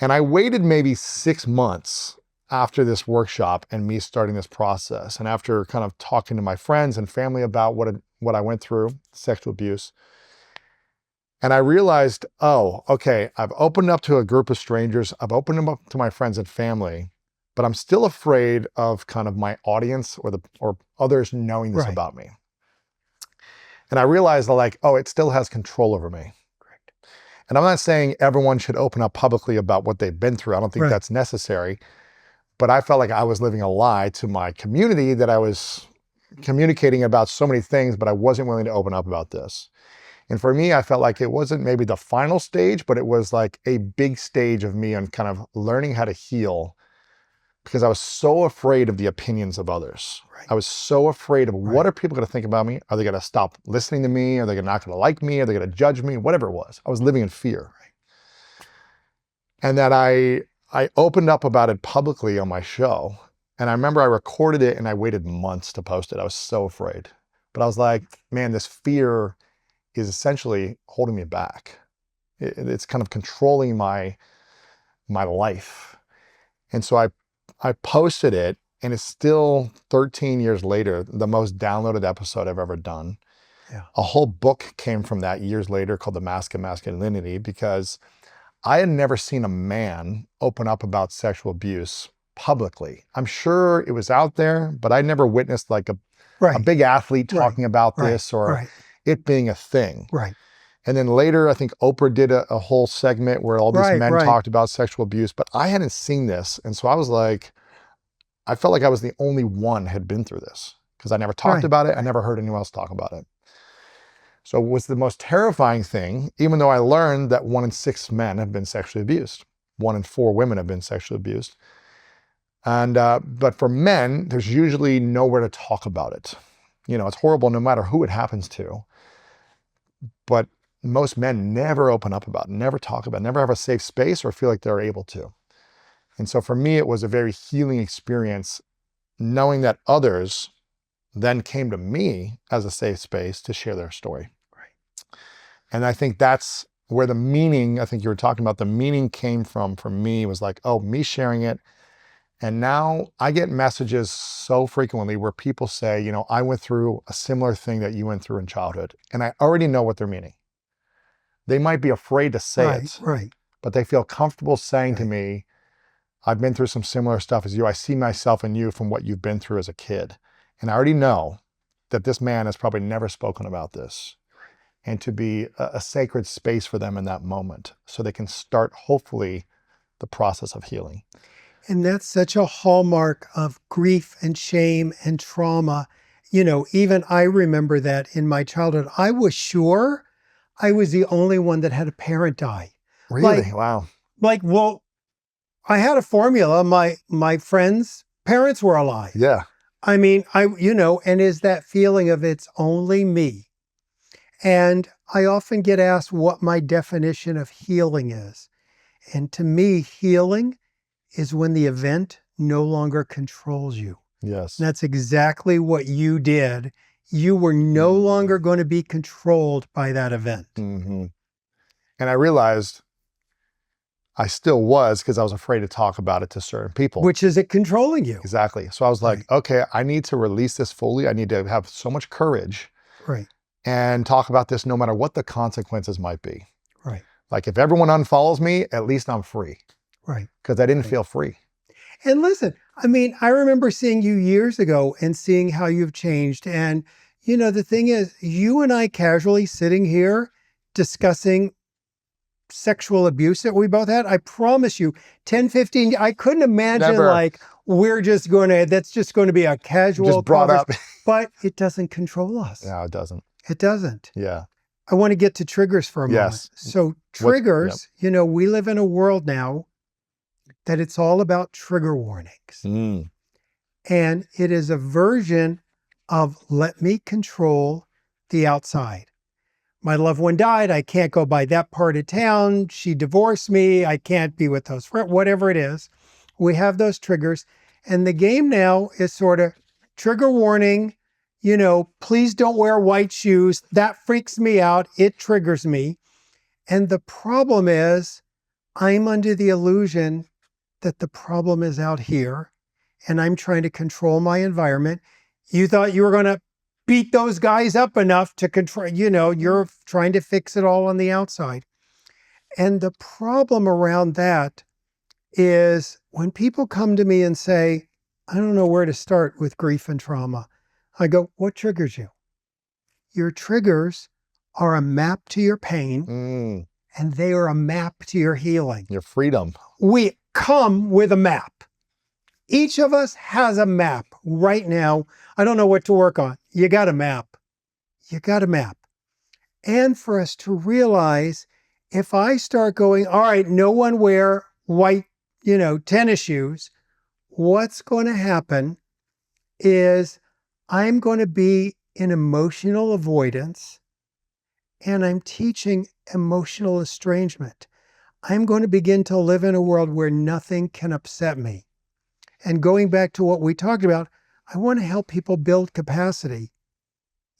And I waited maybe 6 months after this workshop and me starting this process. And after kind of talking to my friends and family about what I went through, sexual abuse. And I realized, oh, okay, I've opened up to a group of strangers. I've opened up to my friends and family, but I'm still afraid of kind of my audience or others knowing this about me. And I realized like, oh, it still has control over me. Correct. And I'm not saying everyone should open up publicly about what they've been through. I don't think that's necessary. But I felt like I was living a lie to my community, that I was communicating about so many things, but I wasn't willing to open up about this. And for me, I felt like it wasn't maybe the final stage, but it was like a big stage of me on kind of learning how to heal, because I was so afraid of the opinions of others. I was so afraid of what are people going to think about me? Are they going to stop listening to me? Are they not going to like me? Are they going to judge me? Whatever it was. I was living in fear. And that I opened up about it publicly on my show. And I remember I recorded it and I waited months to post it. I was so afraid. But I was like, man, this fear is essentially holding me back. It's kind of controlling my life. And so I posted it, and it's still 13 years later, the most downloaded episode I've ever done. Yeah. A whole book came from that years later called The Mask of Masculinity, because I had never seen a man open up about sexual abuse publicly. I'm sure it was out there, but I never witnessed like a big athlete talking about this or it being a thing. And then later, I think Oprah did a whole segment where all these Right, men right, talked about sexual abuse, but I hadn't seen this. And so I was like, I felt like I was the only one had been through this because I never talked right, about it. I right. never heard anyone else talk about it. So what's the most terrifying thing, even though I learned that 1 in 6 men have been sexually abused, 1 in 4 women have been sexually abused. And, but for men, there's usually nowhere to talk about it. You know, it's horrible no matter who it happens to, but most men never open up about it, never talk about it, never have a safe space or feel like they're able to. And so for me, it was a very healing experience knowing that others then came to me as a safe space to share their story. Right. And I think that's where the meaning, I think you were talking about, the meaning came from for me was like, oh, me sharing it. And now I get messages so frequently where people say, you know, I went through a similar thing that you went through in childhood. And I already know what they're meaning. They might be afraid to say Right, it, right, but they feel comfortable saying to right. me, I've been through some similar stuff as you. I see myself in you from what you've been through as a kid. And I already know that this man has probably never spoken about this. And to be a sacred space for them in that moment so they can start, hopefully, the process of healing. And that's such a hallmark of grief and shame and trauma. You know, even I remember that in my childhood. I was sure I was the only one that had a parent die. Really? Like, Wow. well, I had a formula. My friends' parents were alive. Yeah. I mean, and is that feeling of it's only me. And I often get asked what my definition of healing is. And to me, healing is when the event no longer controls you. Yes. And that's exactly what you did. You were no longer going to be controlled by that event. Mm-hmm. And I realized I still was because I was afraid to talk about it to certain people. Which is it controlling you? Exactly. So I was like, Right, okay, I need to release this fully. I need to have so much courage right, and talk about this no matter what the consequences might be. right, Like if everyone unfollows me, at least I'm free right, because I didn't right. feel free. And listen, I mean, I remember seeing you years ago and seeing how you've changed. And, the thing is, you and I casually sitting here discussing sexual abuse that we both had, I promise you, 10, 15, I couldn't imagine Never. like that's just going to be a casual Just brought conversation, up. but it doesn't control us. No, it doesn't. It doesn't. Yeah. I want to get to triggers for a moment. Yes. So Yep. triggers, we live in a world now that it's all about trigger warnings. Mm. And it is a version of let me control the outside. My loved one died. I can't go by that part of town. She divorced me. I can't be with those friends, whatever it is. We have those triggers. And the game now is sort of trigger warning, please don't wear white shoes. That freaks me out. It triggers me. And the problem is, I'm under the illusion that the problem is out here and I'm trying to control my environment. You thought you were going to beat those guys up enough to control, you're trying to fix it all on the outside. And the problem around that is when people come to me and say, I don't know where to start with grief and trauma, I go, what triggers you? Your triggers are a map to your pain, and they are a map to your healing. Your freedom. We come with a map. Each of us has a map right now. I don't know what to work on. You got a map. You got a map. And for us to realize, if I start going, all right, no one wear white, tennis shoes, what's going to happen is I'm going to be in emotional avoidance, and I'm teaching emotional estrangement. I'm going to begin to live in a world where nothing can upset me. And going back to what we talked about, I want to help people build capacity.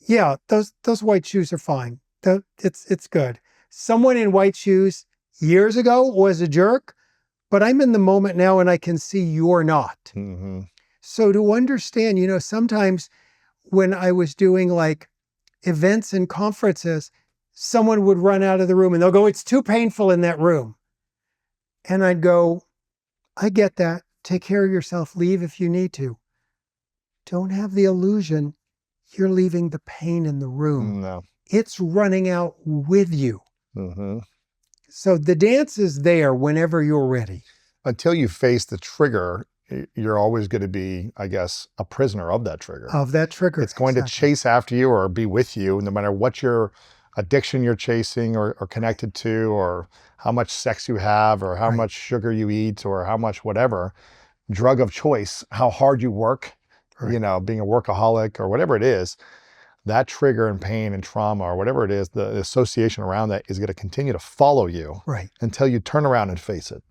Yeah, those white shoes are fine. It's good. Someone in white shoes years ago was a jerk, but I'm in the moment now and I can see you're not. Mm-hmm. So to understand, sometimes when I was doing like events and conferences, someone would run out of the room and they'll go, it's too painful in that room. And I'd go, I get that. Take care of yourself. Leave if you need to. Don't have the illusion you're leaving the pain in the room. No. It's running out with you. Mm-hmm. So the dance is there whenever you're ready. Until you face the trigger, you're always going to be, I guess, a prisoner of that trigger. Of that trigger. It's going to chase after you or be with you, no matter what your addiction you're chasing or connected to, or how much sex you have, or how much sugar you eat, or how much whatever drug of choice, how hard you work, you know, being a workaholic or whatever it is, that trigger and pain and trauma or whatever it is, the association around that is going to continue to follow you until you turn around and face it.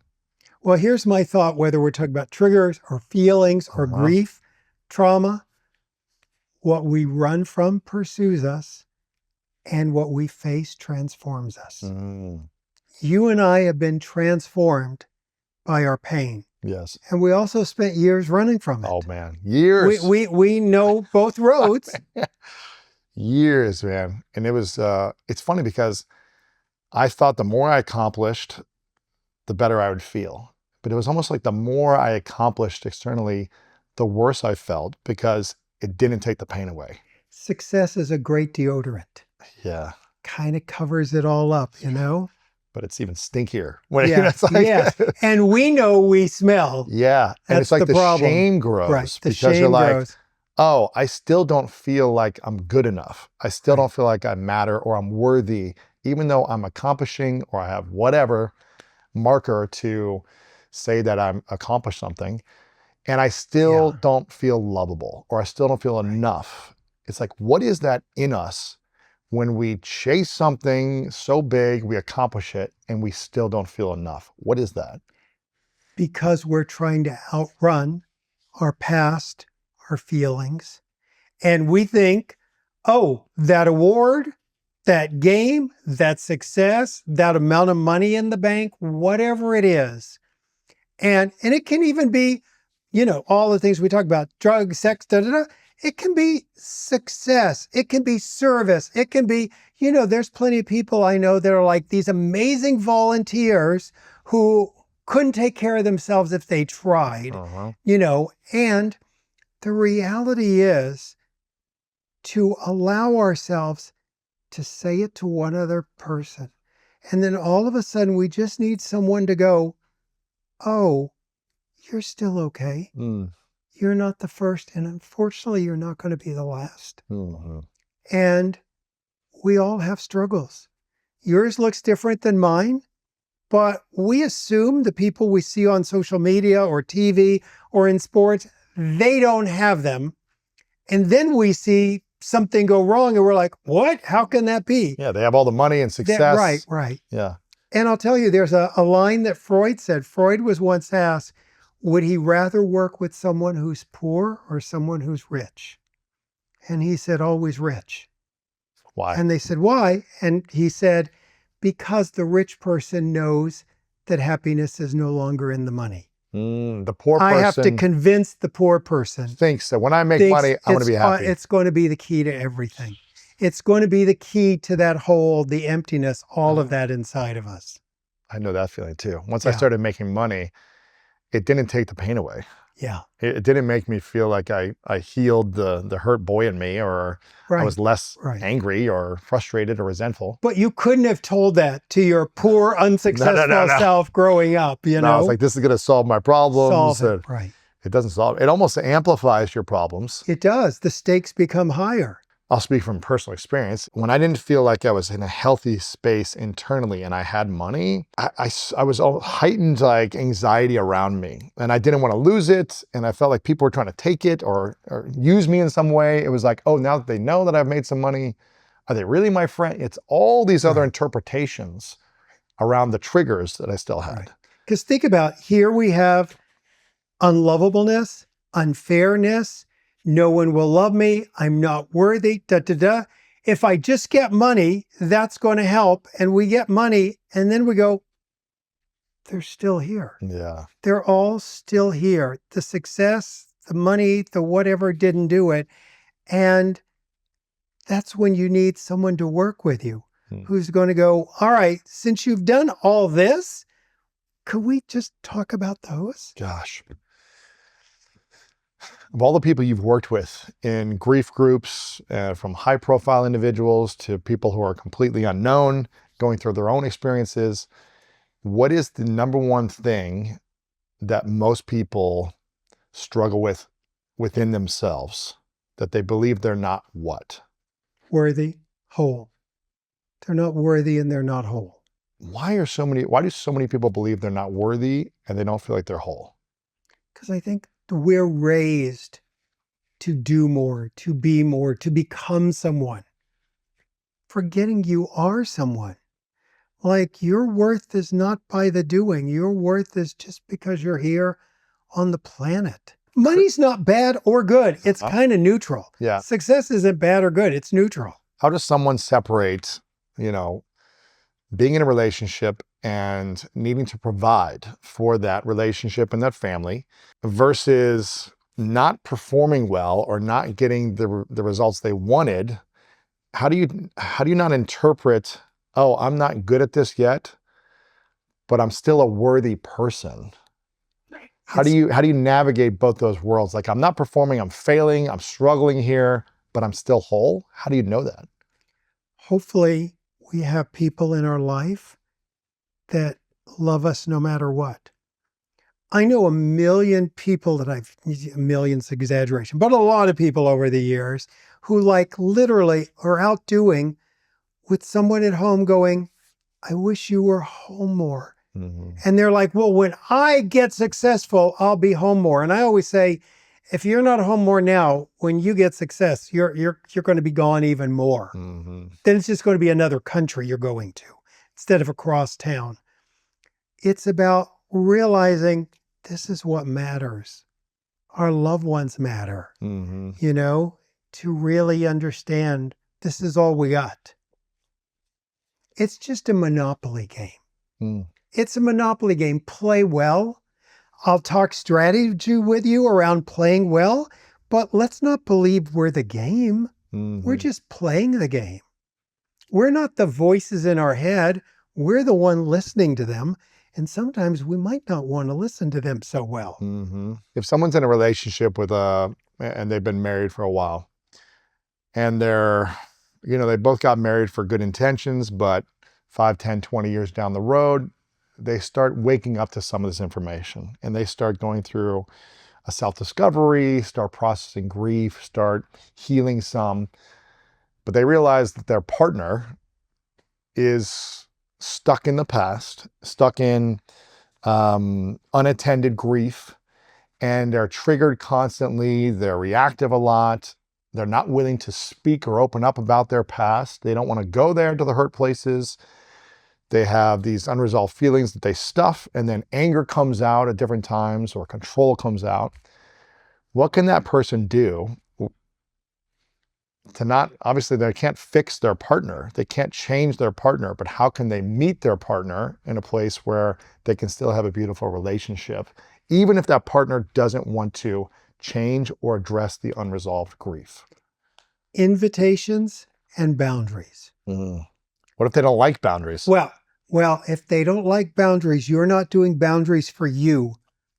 Well, here's my thought, whether we're talking about triggers or feelings or grief, trauma, what we run from pursues us, and what we face transforms us. You and I have been transformed by our pain. Yes. And we also spent years running from it. Oh man, years. We know both roads. Years, man. And it was, it's funny because I thought the more I accomplished, the better I would feel. But it was almost like the more I accomplished externally, the worse I felt because it didn't take the pain away. Success is a great deodorant. Yeah. Kind of covers it all up, you know? But it's even stinkier. When it's like, and we know we smell. Yeah. And it's like the shame grows. Right. The because shame you're like, grows. Oh, I still don't feel like I'm good enough. I still don't feel like I matter or I'm worthy, even though I'm accomplishing or I have whatever marker to say that I'm accomplished something. And I still don't feel lovable or I still don't feel enough. It's like, what is that in us when we chase something so big, we accomplish it and we still don't feel enough? What is that? Because we're trying to outrun our past, our feelings. And we think, oh, that award, that game, that success, that amount of money in the bank, whatever it is. And it can even be, you know, all the things we talk about, drugs, sex, It can be success. It can be service. It can be, you know, there's plenty of people I know that are like these amazing volunteers who couldn't take care of themselves if they tried, you know, and the reality is to allow ourselves to say it to one other person. And then all of a sudden we just need someone to go, oh, you're still okay. You're not the first, and unfortunately, you're not going to be the last. And we all have struggles. Yours looks different than mine, but we assume the people we see on social media or TV or in sports, they don't have them. And then we see something go wrong and we're like, what? How can that be? Yeah, they have all the money and success. Right. Yeah. And I'll tell you, there's a line that Freud said. Freud was once asked, would he rather work with someone who's poor or someone who's rich? And he said, always rich. Why? And they said, why? And he said, because the rich person knows that happiness is no longer in the money. The poor person. I have to convince the poor person. Thinks that when I make money, I'm going to be happy. It's going to be the key to everything. It's going to be the key to that hole, the emptiness, all of that inside of us. I know that feeling too. Once I started making money, it didn't take the pain away. Yeah. It didn't make me feel like I healed the hurt boy in me, or I was less angry or frustrated or resentful. But you couldn't have told that to your poor, unsuccessful self growing up, you know? I was like, this is going to solve my problems. Solve it, right. It doesn't solve it. It almost amplifies your problems. It does. The stakes become higher. I'll speak from personal experience. When I didn't feel like I was in a healthy space internally and I had money, I was all heightened like anxiety around me, and I didn't want to lose it. And I felt like people were trying to take it or use me in some way. It was like, oh, now that they know that I've made some money, are they really my friend? It's all these other interpretations around the triggers that I still had. Because think about, here we have unlovableness, unfairness, no one will love me, I'm not worthy, If I just get money, that's going to help. And we get money, and then we go, they're still here. Yeah. They're all still here. The success, the money, the whatever didn't do it. And that's when you need someone to work with you who's going to go, all right, since you've done all this, could we just talk about those? Gosh. Of all the people you've worked with in grief groups, from high profile individuals to people who are completely unknown, going through their own experiences, what is the number one thing that most people struggle with within themselves, that they believe they're not what? Worthy, whole. They're not worthy and they're not whole. Why do so many people believe they're not worthy and they don't feel like they're whole? Because I think we're raised to do more, to be more, to become someone, forgetting you are someone. Like, your worth is not by the doing. Your worth is just because you're here on the planet. Money's not bad or good. It's kind of neutral. Yeah. Success isn't bad or good. It's neutral. How does someone separate, being in a relationship and needing to provide for that relationship and that family versus not performing well or not getting the results they wanted? How do you not interpret, oh, I'm not good at this yet, but I'm still a worthy person? How do you navigate both those worlds? Like, I'm not performing, I'm failing, I'm struggling here, but I'm still whole. How do you know that? Hopefully, we have people in our life that love us no matter what. I know a million people a million's exaggeration, but a lot of people over the years who literally are out doing with someone at home going, I wish you were home more. Mm-hmm. And they're like, well, when I get successful, I'll be home more. And I always say, if you're not home more now, when you get success, you're going to be gone even more. Mm-hmm. Then it's just going to be another country you're going to instead of across town. It's about realizing this is what matters. Our loved ones matter, mm-hmm. To really understand this is all we got. It's just a Monopoly game. Mm. It's a Monopoly game. Play well. I'll talk strategy with you around playing well, but let's not believe we're the game. Mm-hmm. We're just playing the game. We're not the voices in our head. We're the one listening to them. And sometimes we might not want to listen to them so well. Mm-hmm. If someone's in a relationship and they've been married for a while, and they both got married for good intentions, but 5, 10, 20 years down the road, they start waking up to some of this information and they start going through a self-discovery, start processing grief, start healing some, but they realize that their partner is stuck in the past, stuck in unattended grief, and they're triggered constantly. They're reactive a lot. They're not willing to speak or open up about their past. They don't want to go there to the hurt places. They have these unresolved feelings that they stuff, and then anger comes out at different times or control comes out. What can that person do to not, obviously they can't fix their partner. They can't change their partner, but how can they meet their partner in a place where they can still have a beautiful relationship, even if that partner doesn't want to change or address the unresolved grief? Invitations and boundaries. Mm. What if they don't like boundaries? Well, if they don't like boundaries, you're not doing boundaries for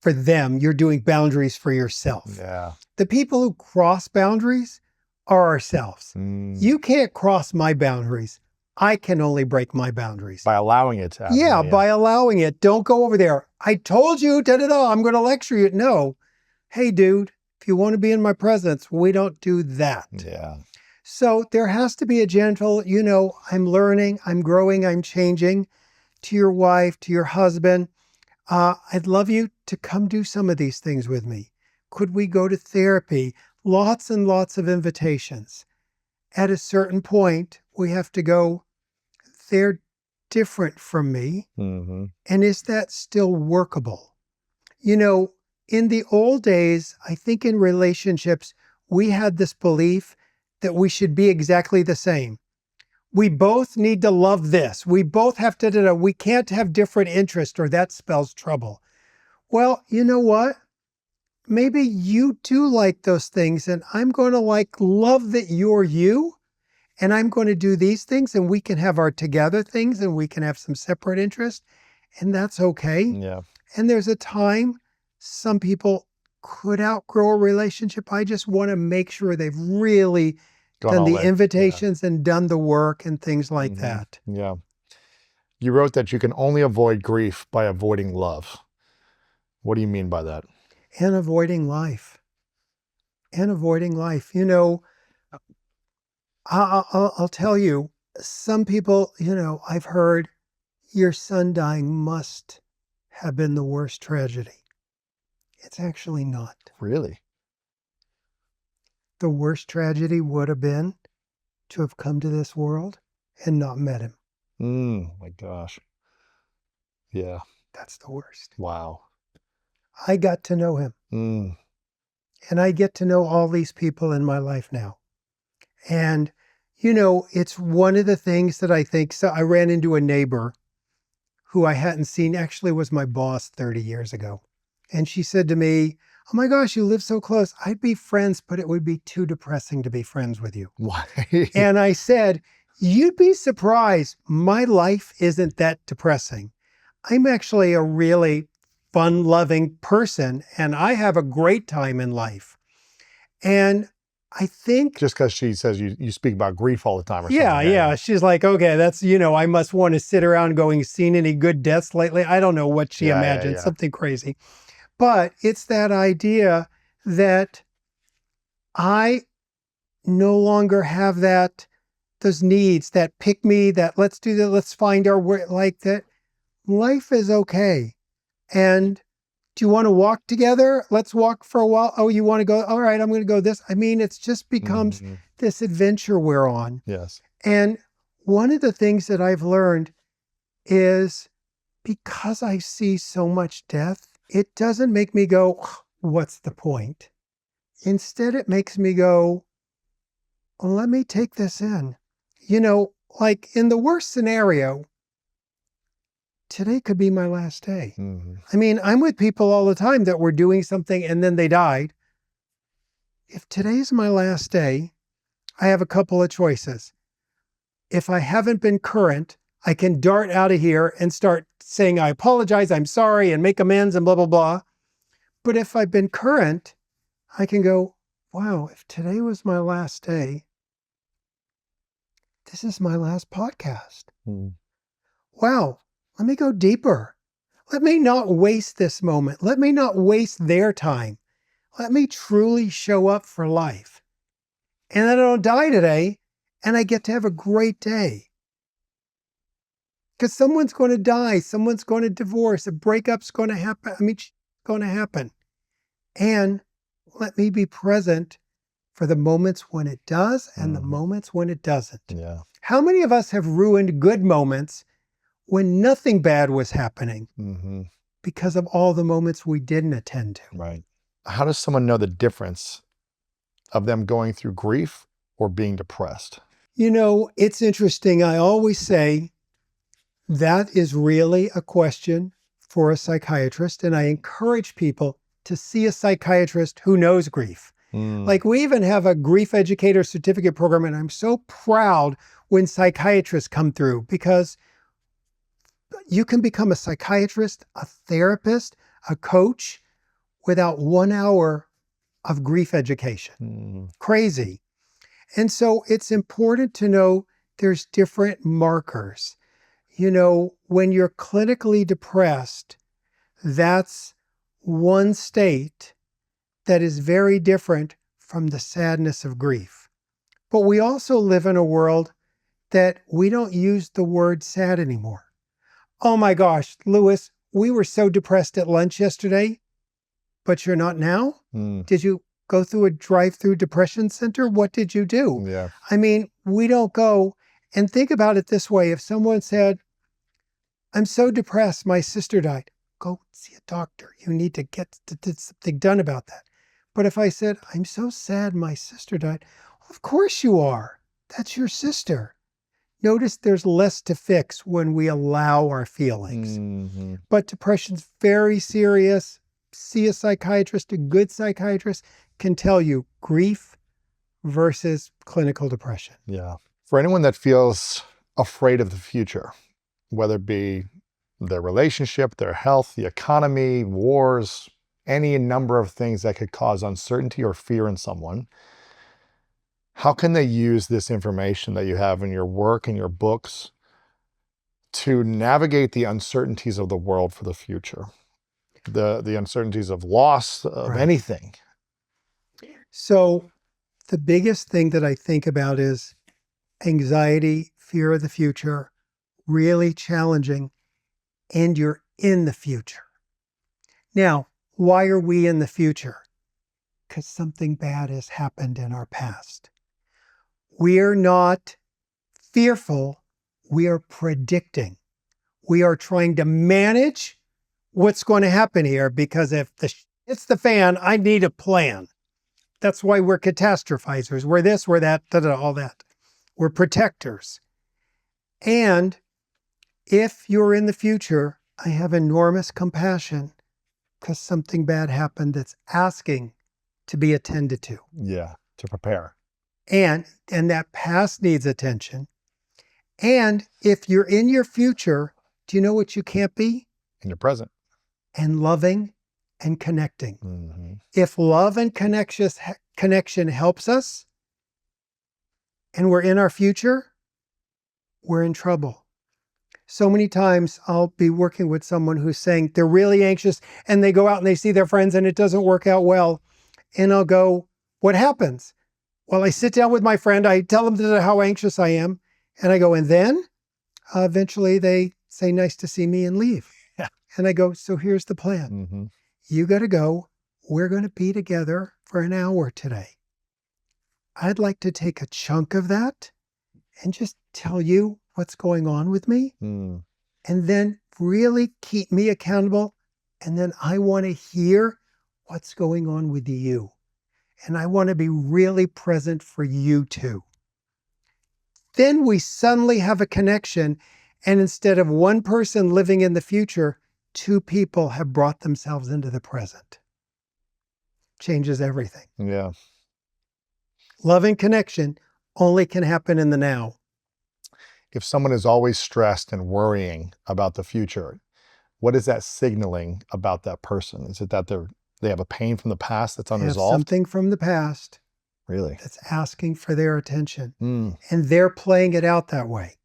them. You're doing boundaries for yourself. Yeah. The people who cross boundaries are ourselves. Mm. You can't cross my boundaries. I can only break my boundaries. By allowing it to happen. Yeah, by allowing it. Don't go over there. I told you, I'm going to lecture you. No. Hey, dude, if you want to be in my presence, we don't do that. Yeah. So there has to be a gentle, I'm learning, I'm growing, I'm changing, to your wife, to your husband. I'd love you to come do some of these things with me. Could we go to therapy? Lots and lots of invitations. At a certain point, we have to go, they're different from me. Mm-hmm. And is that still workable? In the old days, I think in relationships, we had this belief that we should be exactly the same. We both need to love this. We both have to, we can't have different interests or that spells trouble. Well, you know what? Maybe you do like those things and I'm going to love that you're you and I'm going to do these things and we can have our together things and we can have some separate interests and that's okay. Yeah. And there's a time some people could outgrow a relationship. I just want to make sure they've really Gone done all the in. invitations and done the work and things like Mhm. that. Yeah. You wrote that you can only avoid grief by avoiding love. What do you mean by that? And avoiding life. And avoiding life. You know, I'll tell you, some people, you know, I've heard your son dying must have been the worst tragedy. It's actually not. Really? The worst tragedy would have been to have come to this world and not met him. My gosh. Yeah. That's the worst. Wow. I got to know him, Mm. and I get to know all these people in my life now. And, you know, it's one of the things that I think. So I ran into a neighbor who I hadn't seen, actually was my boss 30 years ago. And she said to me, "Oh my gosh, you live so close. I'd be friends, but it would be too depressing to be friends with you." Why? And I said, "You'd be surprised. My life isn't that depressing. I'm actually a really fun-loving person, and I have a great time in life." And I think, Just because she says you speak about grief all the time or yeah, something. yeah. She's like, okay, that's, you know, I must want to sit around going, seen any good deaths lately? I don't know what she imagined, Yeah. something crazy. But it's that idea that I no longer have those needs, that pick me, that let's do that, let's find our way, like that. Life is okay. And do you want to walk together? Let's walk for a while. Oh, you want to go? All right, I'm going to go this. I mean, it's just becomes Mhm. this adventure we're on. Yes. And one of the things that I've learned is, because I see so much death, it doesn't make me go, what's the point? Instead, it makes me go, let me take this in. You know, like in the worst scenario, today could be my last day. Mhm. I mean, I'm with people all the time that were doing something and then they died. If today's my last day, I have a couple of choices. If I haven't been current, I can dart out of here and start saying, I apologize, I'm sorry, and make amends and blah, blah, blah. But if I've been current, I can go, wow, if today was my last day, this is my last podcast. Mm. Wow, let me go deeper. Let me not waste this moment. Let me not waste their time. Let me truly show up for life. And then I don't die today, and I get to have a great day. Because someone's going to die, someone's going to divorce, a breakup's going to happen. I mean, it's going to happen. And let me be present for the moments when it does and the moments when it doesn't. Yeah. How many of us have ruined good moments when nothing bad was happening because of all the moments we didn't attend to? Right. How does someone know the difference of them going through grief or being depressed? You know, it's interesting. I always say that is really a question for a psychiatrist. And I encourage people to see a psychiatrist who knows grief. Like, we even have a grief educator certificate program, and I'm so proud when psychiatrists come through, because you can become a psychiatrist, a therapist, a coach without 1 hour of grief education. Crazy. And so it's important to know there's different markers. You know, when you're clinically depressed, that's one state that is very different from the sadness of grief. But we also live in a world that we don't use the word sad anymore. Oh my gosh, Louis, we were so depressed at lunch yesterday, but you're not now? Did you go through a drive-through depression center? What did you do? Yeah. I mean, we don't go. And think about it this way. If someone said, I'm so depressed, my sister died, go see a doctor. You need to get something done about that. But if I said, I'm so sad my sister died, well, of course you are. That's your sister. Notice there's less to fix when we allow our feelings. But depression's very serious. See a psychiatrist. A good psychiatrist can tell you grief versus clinical depression. Yeah. For anyone that feels afraid of the future, whether it be their relationship, their health, the economy, wars, any number of things that could cause uncertainty or fear in someone. How can they use this information that you have in your work and your books to navigate the uncertainties of the world for the future? The uncertainties of loss, of Right. anything. So the biggest thing that I think about is anxiety, fear of the future, really challenging, and you're in the future. Now, why are we in the future? Because something bad has happened in our past. We are not fearful, we are predicting. We are trying to manage what's going to happen here, because if it's the fan, I need a plan. That's why we're catastrophizers. We're this, we're that, all that. We're protectors. And if you're in the future, I have enormous compassion because something bad happened that's asking to be attended to. Yeah, to prepare. And that past needs attention. And if you're in your future, do you know what you can't be? In your present. And loving and connecting. Mm-hmm. If love and connection helps us, and we're in our future, we're in trouble. So many times I'll be working with someone who's saying they're really anxious and they go out and they see their friends and it doesn't work out well. And I'll go, what happens? Well, I sit down with my friend, I tell them how anxious I am, and I go, and then eventually they say, nice to see me, and leave. Yeah. And I go, so here's the plan. Mm-hmm. You got to go. We're going to be together for an hour today. I'd like to take a chunk of that and just tell you what's going on with me, and then really keep me accountable. And then I want to hear what's going on with you. And I want to be really present for you too. Then we suddenly have a connection. And instead of one person living in the future, two people have brought themselves into the present. Changes everything. Yeah. Love and connection only can happen in the now. If someone is always stressed and worrying about the future, what is that signaling about that person? Is it that they have a pain from the past that's They have unresolved? something from the past Really? that's asking for their attention. Mm. And they're playing it out that way.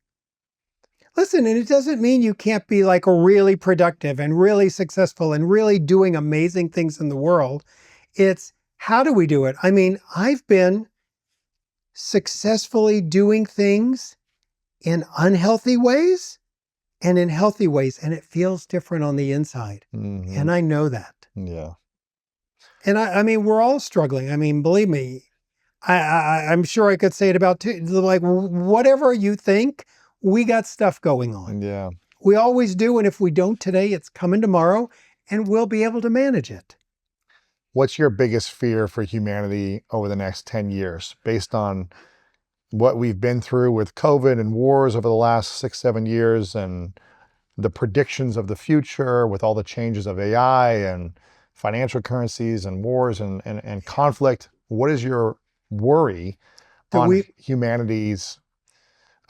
Listen, and it doesn't mean you can't be like really productive and really successful and really doing amazing things in the world. It's how do we do it? I mean, I've been successfully doing things in unhealthy ways and in healthy ways, and it feels different on the inside. Mm-hmm. And I know that. Yeah. And I mean, we're all struggling. I mean, believe me, I'm sure I could say it about too. Like, whatever you think, we got stuff going on. Yeah. We always do. And if we don't today, it's coming tomorrow, and we'll be able to manage it. What's your biggest fear for humanity over the next 10 years based on what we've been through with COVID and wars over the last 6-7 years and the predictions of the future with all the changes of AI and financial currencies and wars and conflict? What is your worry on humanity's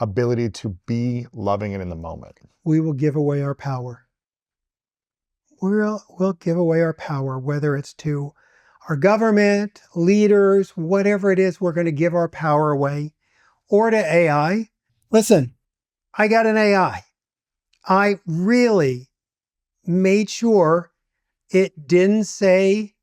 ability to be loving and in the moment? We will give away our power. We'll give away our power, whether it's to our government, leaders, whatever it is, we're going to give our power away, or to AI. Listen, I got an AI. I really made sure it didn't say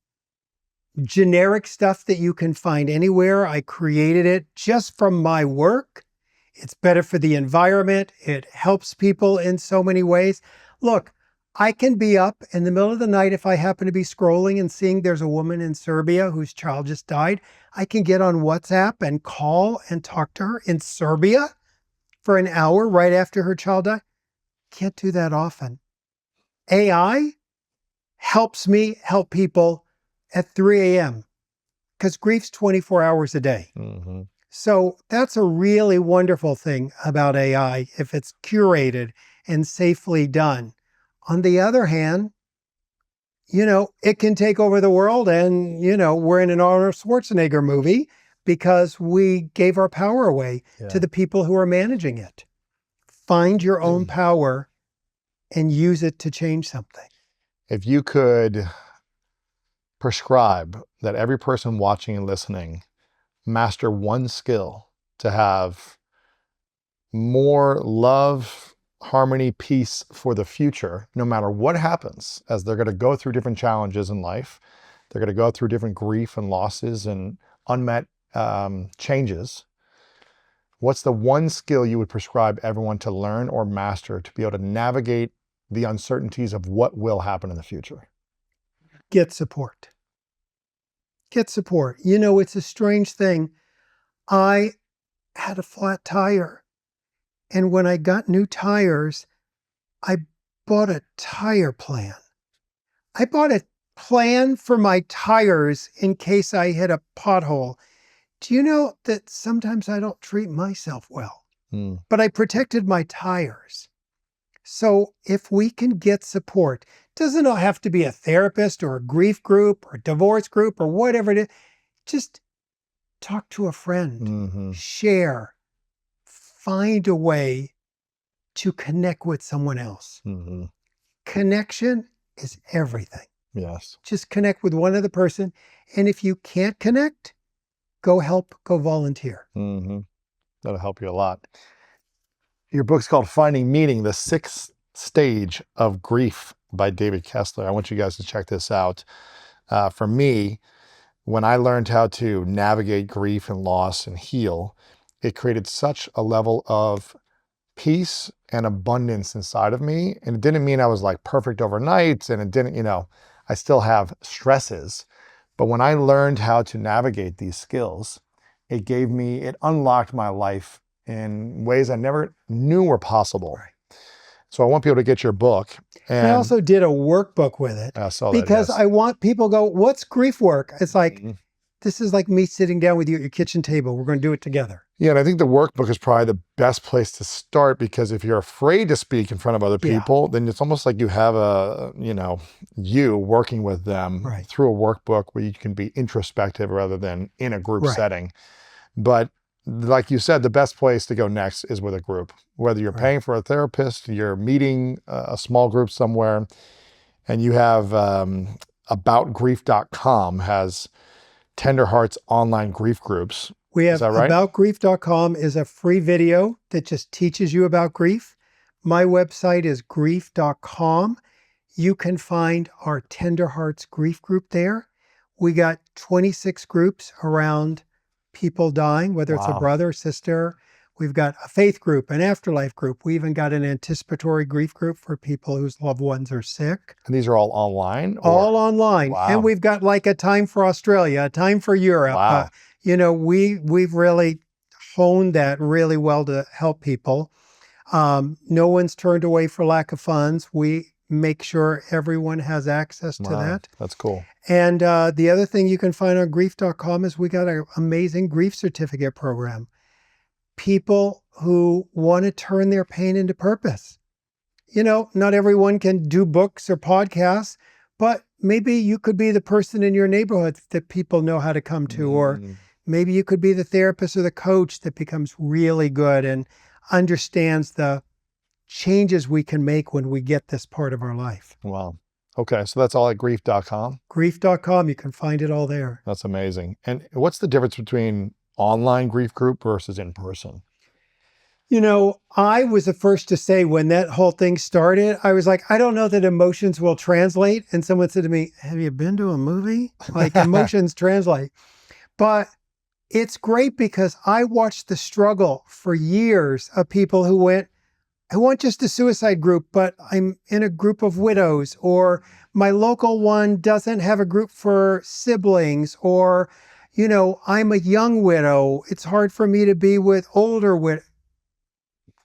generic stuff that you can find anywhere. I created it just from my work. It's better for the environment. It helps people in so many ways. Look, I can be up in the middle of the night if I happen to be scrolling and seeing there's a woman in Serbia whose child just died. I can get on WhatsApp and call and talk to her in Serbia for an hour right after her child died. Can't do that often. AI helps me help people at 3 a.m. because grief's 24 hours a day. Mm-hmm. So that's a really wonderful thing about AI if it's curated and safely done. On the other hand, it can take over the world, and, we're in an Arnold Schwarzenegger movie because we gave our power away to the people who are managing it. Find your own power and use it to change something. If you could prescribe that every person watching and listening master one skill to have more love, harmony, peace for the future, no matter what happens, as they're going to go through different challenges in life, they're going to go through different grief and losses and unmet changes. What's the one skill you would prescribe everyone to learn or master to be able to navigate the uncertainties of what will happen in the future? Get support. Get support. You know, it's a strange thing. I had a flat tire, and when I got new tires, I bought a tire plan. I bought a plan for my tires in case I hit a pothole. Do you know that sometimes I don't treat myself well, but I protected my tires? So if we can get support, doesn't have to be a therapist or a grief group or a divorce group or whatever it is. Just talk to a friend, share, find a way to connect with someone else. Connection is everything. Yes. Just connect with one other person. And if you can't connect, go help, go volunteer. That'll help you a lot. Your book's called Finding Meaning, the Sixth Stage of Grief by David Kessler. I want you guys to check this out. For me, when I learned how to navigate grief and loss and heal, it created such a level of peace and abundance inside of me. And it didn't mean I was like perfect overnight, and it didn't, I still have stresses. But when I learned how to navigate these skills, it unlocked my life in ways I never knew were possible. Right. So I want people to get your book. And I also did a workbook with it because I want people to go, what's grief work? It's like, this is like me sitting down with you at your kitchen table. We're going to do it together. Yeah, and I think the workbook is probably the best place to start, because if you're afraid to speak in front of other people, then it's almost like you have you working with them through a workbook where you can be introspective rather than in a group setting. But like you said, the best place to go next is with a group. Whether you're paying for a therapist, you're meeting a small group somewhere, and you have aboutgrief.com has Tender Hearts online grief groups. We have Is that right? aboutgrief.com is a free video that just teaches you about grief. My website is grief.com. You can find our Tender Hearts grief group there. We got 26 groups around people dying, whether it's a brother or sister. We've got a faith group, an afterlife group. We even got an anticipatory grief group for people whose loved ones are sick. And these are all online? All online. Wow. And we've got like a time for Australia, a time for Europe. Wow. We've really honed that really well to help people. No one's turned away for lack of funds. We make sure everyone has access to that. That's cool. And the other thing you can find on grief.com is we got an amazing grief certificate program. People who want to turn their pain into purpose. Not everyone can do books or podcasts, but maybe you could be the person in your neighborhood that people know how to come to, or maybe you could be the therapist or the coach that becomes really good and understands the changes we can make when we get this part of our life. Wow. Okay, so that's all at grief.com? Grief.com, you can find it all there. That's amazing. And what's the difference between online grief group versus in person? I was the first to say when that whole thing started, I was like, I don't know that emotions will translate. And someone said to me, have you been to a movie? Like emotions translate. But it's great because I watched the struggle for years of people who went, I want just a suicide group, but I'm in a group of widows, or my local one doesn't have a group for siblings, or, I'm a young widow. It's hard for me to be with older widows.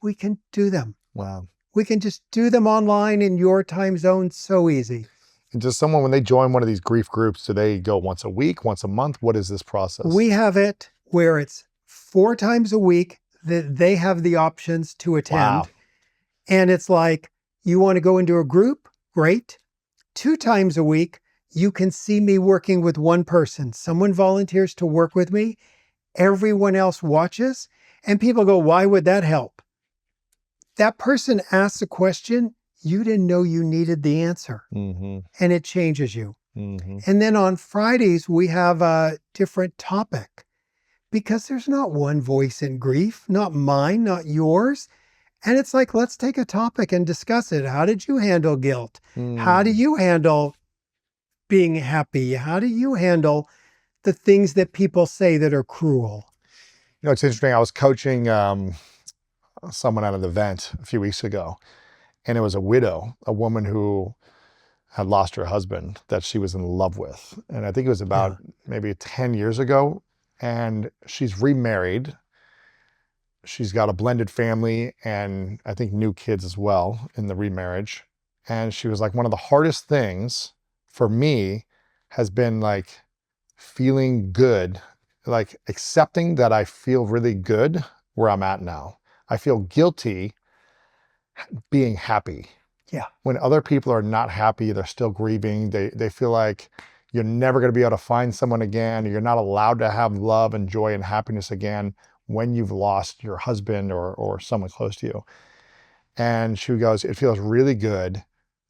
We can do them. Wow. We can just do them online in your time zone. So easy. And does someone, when they join one of these grief groups, do they go once a week, once a month? What is this process? We have it where it's 4 times a week that they have the options to attend. Wow. And it's like, you want to go into a group? Great. 2 times a week, you can see me working with one person. Someone volunteers to work with me. Everyone else watches. And people go, why would that help? That person asks a question, you didn't know you needed the answer. And it changes you. Hmm. And then on Fridays, we have a different topic because there's not one voice in grief, not mine, not yours. And it's like, let's take a topic and discuss it. How did you handle guilt? How do Mm. you handle being happy? How do you handle the things that people say that are cruel? It's interesting. I was coaching someone at an event a few weeks ago, and it was a widow, a woman who had lost her husband that she was in love with. And I think it was about Yeah, maybe 10 years ago. And she's remarried. She's got a blended family and I think new kids as well in the remarriage. And she was like, one of the hardest things for me has been like feeling good, like accepting that I feel really good where I'm at now. I feel guilty being happy. yeah, When other people are not happy, they're still grieving, they feel like you're never going to be able to find someone again. You're not allowed to have love and joy and happiness again when you've lost your husband or someone close to you. And she goes, it feels really good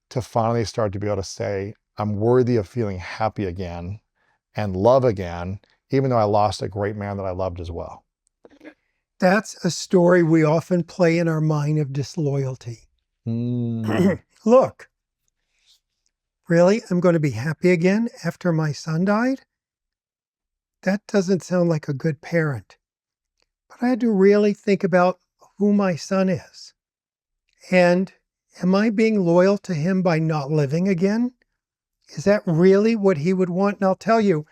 to finally start to be able to say, I'm worthy of feeling happy again and love again, even though I lost a great man that I loved as well. that's a story we often play in our mind of disloyalty. Mm. Look, really? I'm going to be happy again after my son died? That doesn't sound like a good parent. But I had to really think about who my son is. And am I being loyal to him by not living again? Is that really what he would want? And I'll tell you,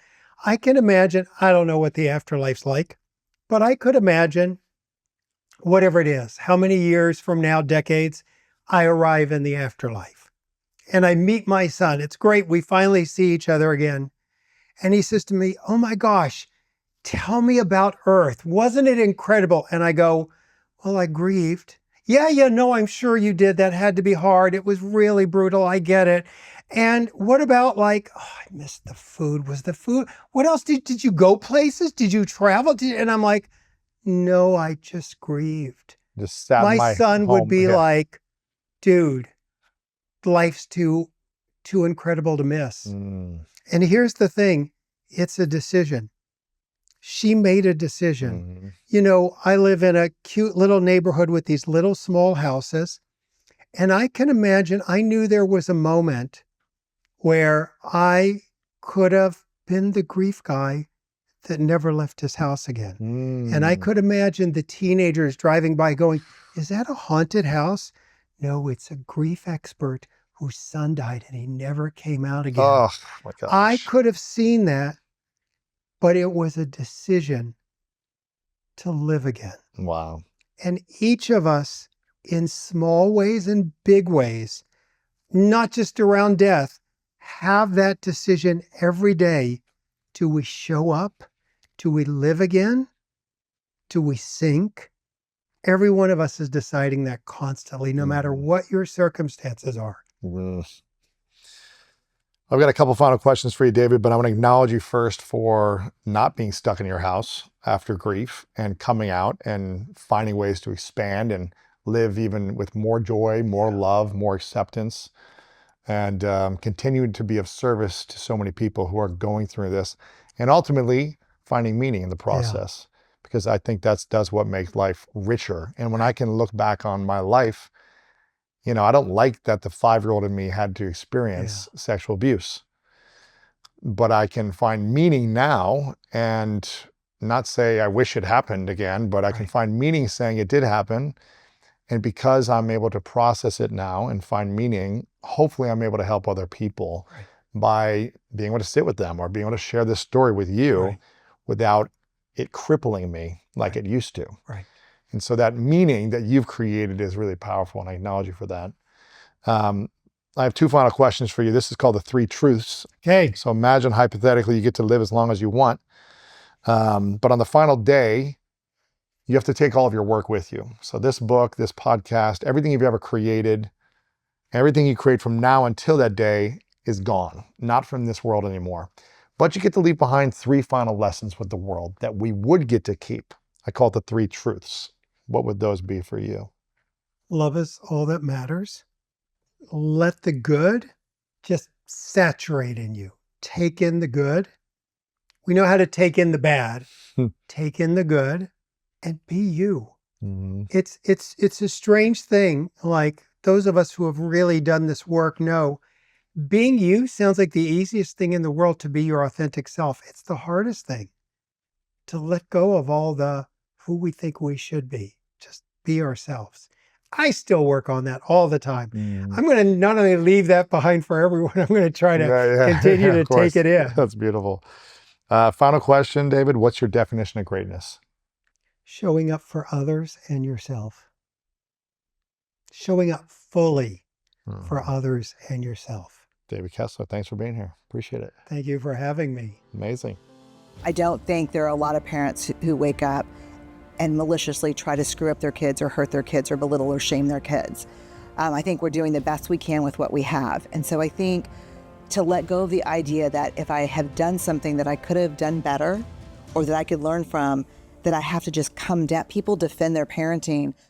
I can imagine, I don't know what the afterlife's like, but I could imagine whatever it is, how many years from now, decades, I arrive in the afterlife and I meet my son. It's great. We finally see each other again. And he says to me, oh my gosh, tell me about Earth. Wasn't it incredible? And I go, well, I grieved. Yeah, no, I'm sure you did. That had to be hard. It was really brutal. I get it. And what about like, oh, I missed the food. Was the food? What else? Did you go places? Did you travel? And I'm like, no, I just grieved. Just sat in My my son would home. be Yeah. like, dude, life's too incredible to miss. Mm. And here's the thing, it's a decision. She made a decision. Mm. I live in a cute little neighborhood with these little small houses. And I can imagine, I knew there was a moment where I could have been the grief guy that never left his house again. And I Mm. could imagine the teenagers driving by going, is that a haunted house? No, it's a grief expert whose son died and he never came out again. Oh my I gosh. could have seen that, but it was a decision to live again. Wow. And each of us, in small ways and big ways, not just around death, have that decision every day. Do we show up? Do we live again? Do we sink? Every one of us is deciding that constantly, no matter Mm. what your circumstances are. Mm. I've got a couple final questions for you, David, but I want to acknowledge you first for not being stuck in your house after grief and coming out and finding ways to expand and live even with more joy, more love, more acceptance, and continuing to be of service to so many people who are going through this and ultimately finding meaning in the Yeah. process. Because I think that's what makes life richer. And when I Right. can look back on my life, I don't like that the 5-year-old in me had to Yeah. experience sexual abuse, but I can find meaning now and not say I wish it happened again, but I can Right. find meaning saying it did happen. And because I'm able to process it now and find meaning, hopefully I'm able to help other people Right. by being able to sit with them or being able to share this story with you Right. without it crippling me like Right. it used to. Right. And so that meaning that you've created is really powerful, and I acknowledge you for that. Um, I have two final questions for you. This is called the 3 truths. Okay. So imagine hypothetically you get to live as long as you want. But on the final day, you have to take all of your work with you. So this book, this podcast, everything you've ever created, everything you create from now until that day is gone, not from this world anymore. But you get to leave behind 3 final lessons with the world that we would get to keep. I call it the 3 truths. What would those be for you? Love is all that matters. Let the good just saturate in you. take in the good. We know how to take in the bad, Hmm. take in the good, and be you. Mhm. It's a strange thing. Like those of us who have really done this work know being you sounds like the easiest thing in the world to be your authentic self. It's the hardest thing to let go of all the who we think we should be. Just be ourselves. I still work on that all the time. Mm. I'm going to not only leave that behind for everyone, I'm going to try to Yeah, yeah, continue yeah, to of take course. it in. That's beautiful. Final question, David. What's your definition of greatness? Showing up for others and yourself. Showing up fully for Mhm. others and yourself. David Kessler, thanks for being here. Appreciate it. Thank you for having me. Amazing. I don't think there are a lot of parents who wake up and maliciously try to screw up their kids or hurt their kids or belittle or shame their kids. I think we're doing the best we can with what we have. And so I think to let go of the idea that if I have done something that I could have done better or that I could learn from, that I have to just come down. People defend their parenting